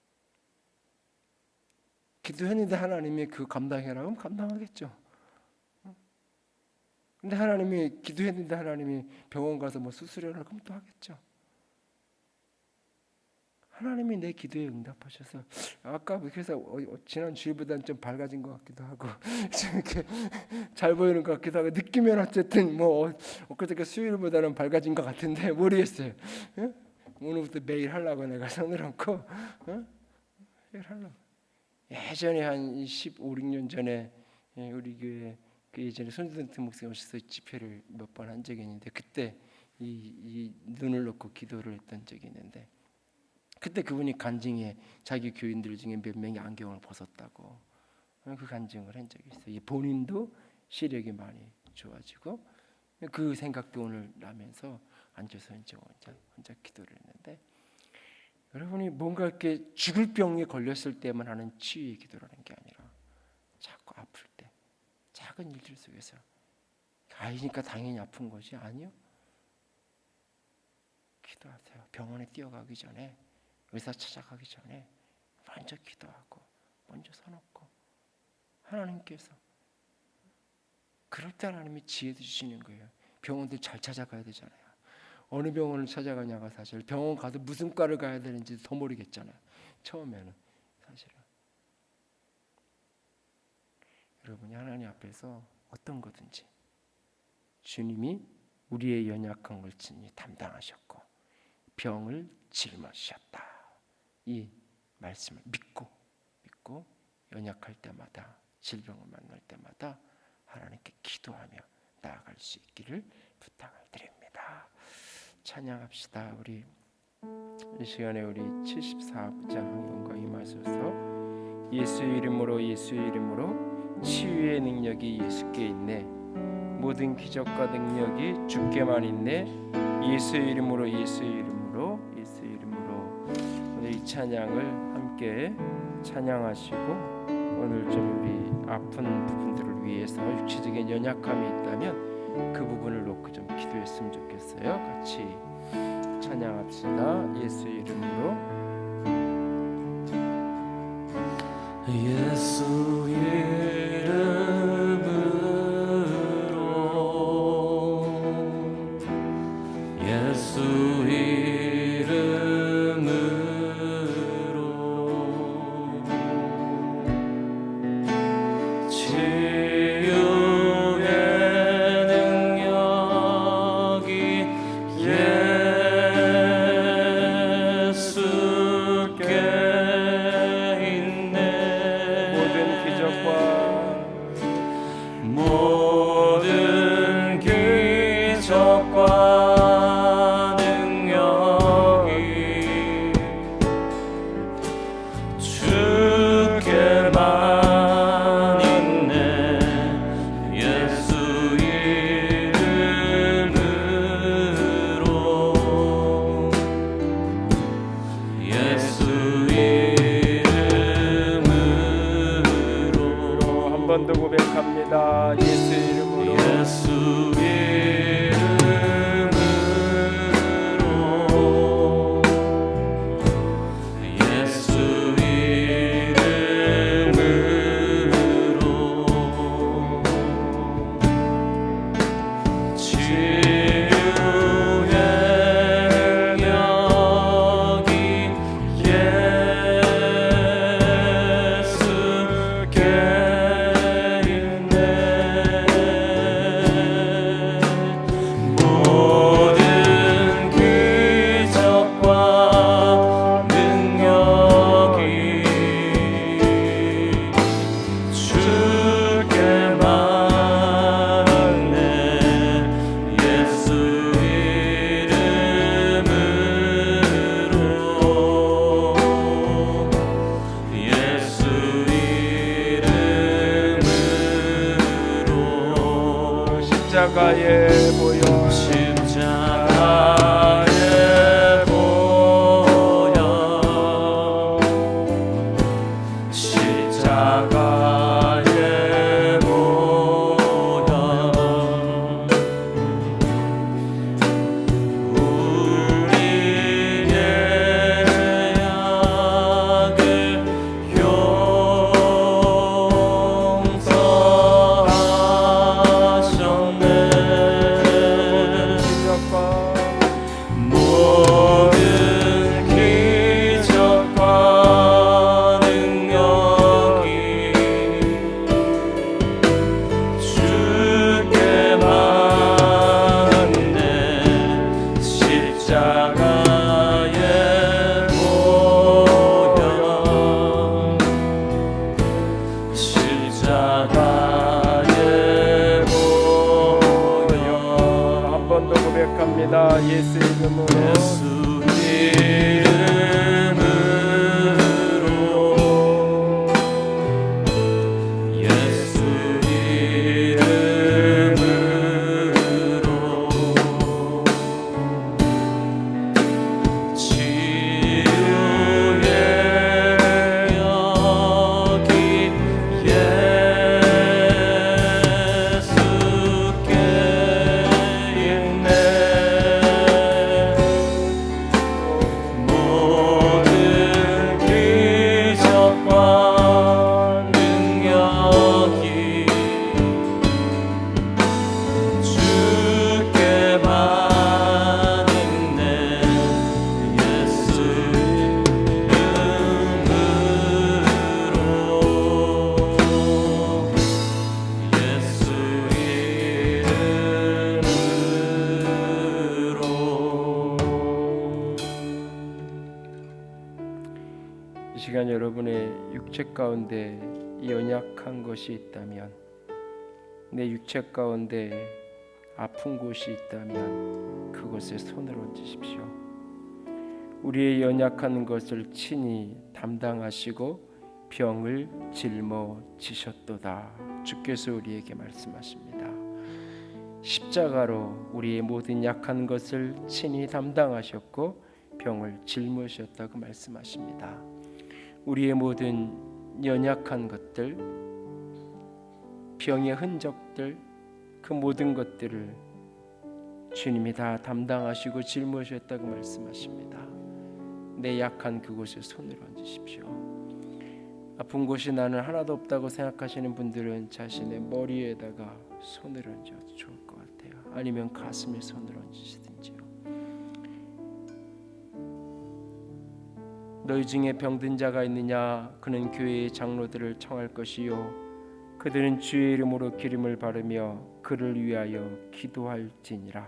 기도했는데 하나님이 그 감당해라 하면 감당하겠죠. 근데 하나님이 기도했는데 하나님이 병원 가서 뭐 수술해라 그럼 또 하겠죠. 하나님이 내 기도에 응답하셔서, 아까 그래서 지난 주일보다는 좀 밝아진 것 같기도 하고 이렇게 잘 보이는 것 같기도 하고, 느끼면 어쨌든 뭐 엊그저께 수요일보다는 밝아진 것 같은데 모르겠어요. 오늘부터 매일 하려고 내가 손을 얹고 매일 하려고. 예전에 한 15, 16년 전에 우리 교회 그 예전에 손준태 목사님 오셔서 집회를 몇 번 한 적이 있는데, 그때 이 눈을 놓고 기도를 했던 적이 있는데, 그때 그분이 간증에 자기 교인들 중에 몇 명이 안경을 벗었다고 그 간증을 한 적이 있어요. 본인도 시력이 많이 좋아지고, 그 생각도 오늘 나면서 앉아서 이제 혼자 기도를 했는데, 여러분이 뭔가 이렇게 죽을 병에 걸렸을 때만 하는 치유의 기도라는 게 아니라 자꾸 아플 때 작은 일들 속에서, 아이니까 당연히 아픈 것이 아니요. 기도하세요. 병원에 뛰어가기 전에, 의사 찾아가기 전에 먼저 기도하고 먼저 서놓고, 하나님께서 그럴 때 하나님이 지혜도 주시는 거예요. 병원들 잘 찾아가야 되잖아요. 어느 병원을 찾아가냐가 사실, 병원 가서 무슨 과를 가야 되는지 더 모르겠잖아요. 처음에는 사실은. 여러분이 하나님 앞에서 어떤 거든지 주님이 우리의 연약한 걸 친히 담당하셨고 병을 짊어지셨다, 이 말씀을 믿고 연약할 때마다, 질병을 만날 때마다 하나님께 기도하며 나아갈 수 있기를 부탁을 드립니다. 찬양합시다. 우리 이 시간에 우리 74장 영광 임하소서. 예수의 이름으로 치유의 능력이 예수께 있네. 모든 기적과 능력이 주께만 있네. 예수의 이름으로 오늘 이 찬양을 함께 찬양하시고, 오늘 좀 우리 아픈 부분들을 위해서 육체적인 연약함이 있다면 그 부분을 놓고 좀 기도했으면 좋겠어요. 같이 찬양합시다. 예수의 이름으로. 예수 이름으로, 예수 이름으로 치유의 능력이 예수께 모든 기적과 능력이 십자가에 보여 십자가에 보여 십자가에 보여 우리의 약을 모든 기적과 능력이 주께 많은데 십자가에 보여 십자가에 보여 한 번 더 고백합니다. 예수 이름으로 예수 이름으로 예수 이름으로 치유의 여기 예수께 있네 모든 기적과 능력이 주께 많은데 예수 이름으로 예수 이름으로 이 시간 여러분의 육체 가운데 연약한 것이 있다면, 내 육체 가운데 아픈 곳이 있다면 그것에 손을 얹으십시오. 우리의 연약한 것을 친히 담당하시고 병을 짊어지셨도다. 주께서 우리에게 말씀하십니다. 십자가로 우리의 모든 약한 것을 친히 담당하셨고 병을 짊으셨다고 말씀하십니다. 우리의 모든 연약한 것들, 병의 흔적들, 그 모든 것들을 주님이 다 담당하시고 짊으셨다고 말씀하십니다. 내 약한 그곳에 손을 얹으십시오. 아픈 곳이 나는 하나도 없다고 생각하시는 분들은 자신의 머리에다가 손을 얹어도 좋을 것 같아요. 아니면 가슴에 손을 얹으시든지요. 너희 중에 병든 자가 있느냐? 그는 교회의 장로들을 청할 것이요 그들은 주의 이름으로 기름을 바르며 그를 위하여 기도할지니라.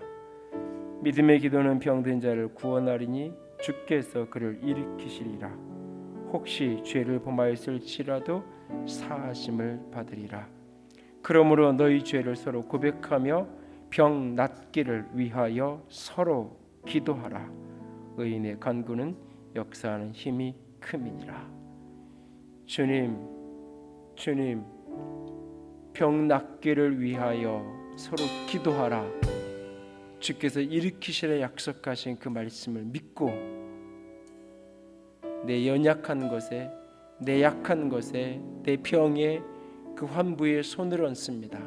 믿음의 기도는 병든 자를 구원하리니 주께서 그를 일으키시리라. 혹시 죄를 범하였을지라도 사하심을 받으리라. 그러므로 너희 죄를 서로 고백하며 병 낫기를 위하여 서로 기도하라. 의인의 간구는 역사하는 힘이 큼이니라. 주님, 병 낫기를 위하여 서로 기도하라. 주께서 일으키시라 약속하신 그 말씀을 믿고 내 연약한 것에, 내 약한 것에, 내 병에, 그 환부에 손을 얹습니다.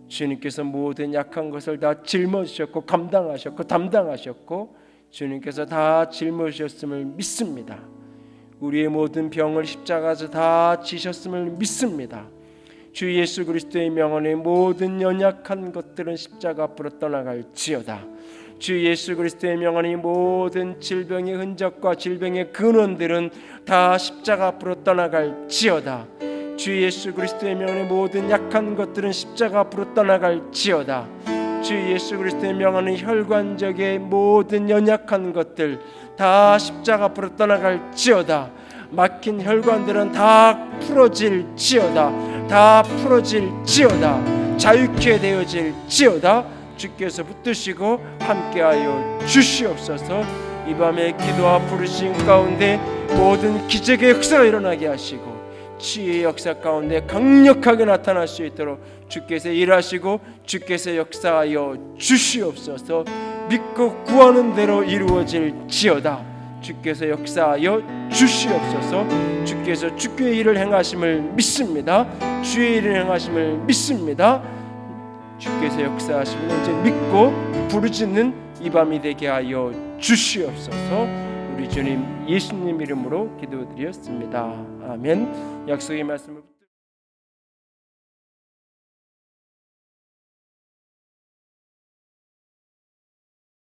주님께서 모든 약한 것을 다 짊어지셨고 감당하셨고 담당하셨고 주님께서 다 짊어지셨음을 믿습니다. 우리의 모든 병을 십자가에서 다 지셨음을 믿습니다. 주 예수 그리스도의 명 안에 모든 연약한 것들은 십자가 앞으로 떠나갈지어다. 주 예수 그리스도의 명 안에 모든 질병의 흔적과 질병의 근원들은 다 십자가 앞으로 떠나갈지어다. 주 예수 그리스도의 명 안에 모든 약한 것들은 십자가 앞으로 떠나갈지어다. 주 예수 그리스도의 명 안에 혈관적의 모든 연약한 것들 다 십자가 앞으로 떠나갈지어다. 막힌 혈관들은 다 풀어질지어다. 다 풀어질지어다. 자유케 되어질지어다. 주께서 붙드시고 함께하여 주시옵소서. 이 밤에 기도와 부르심 가운데 모든 기적의 역사가 일어나게 하시고 치유의 역사 가운데 강력하게 나타날 수 있도록 주께서 일하시고 주께서 역사하여 주시옵소서. 믿고 구하는 대로 이루어질지어다. 주께서 역사하여 주시옵소서. 주께서 주의 일을 행하심을 믿습니다. 주의 일을 행하심을 믿습니다. 주께서 역사하심을 이제 믿고 부르짖는 이 밤이 되게 하여 주시옵소서. 우리 주님 예수님 이름으로 기도드렸습니다. 아멘. 약속의 말씀을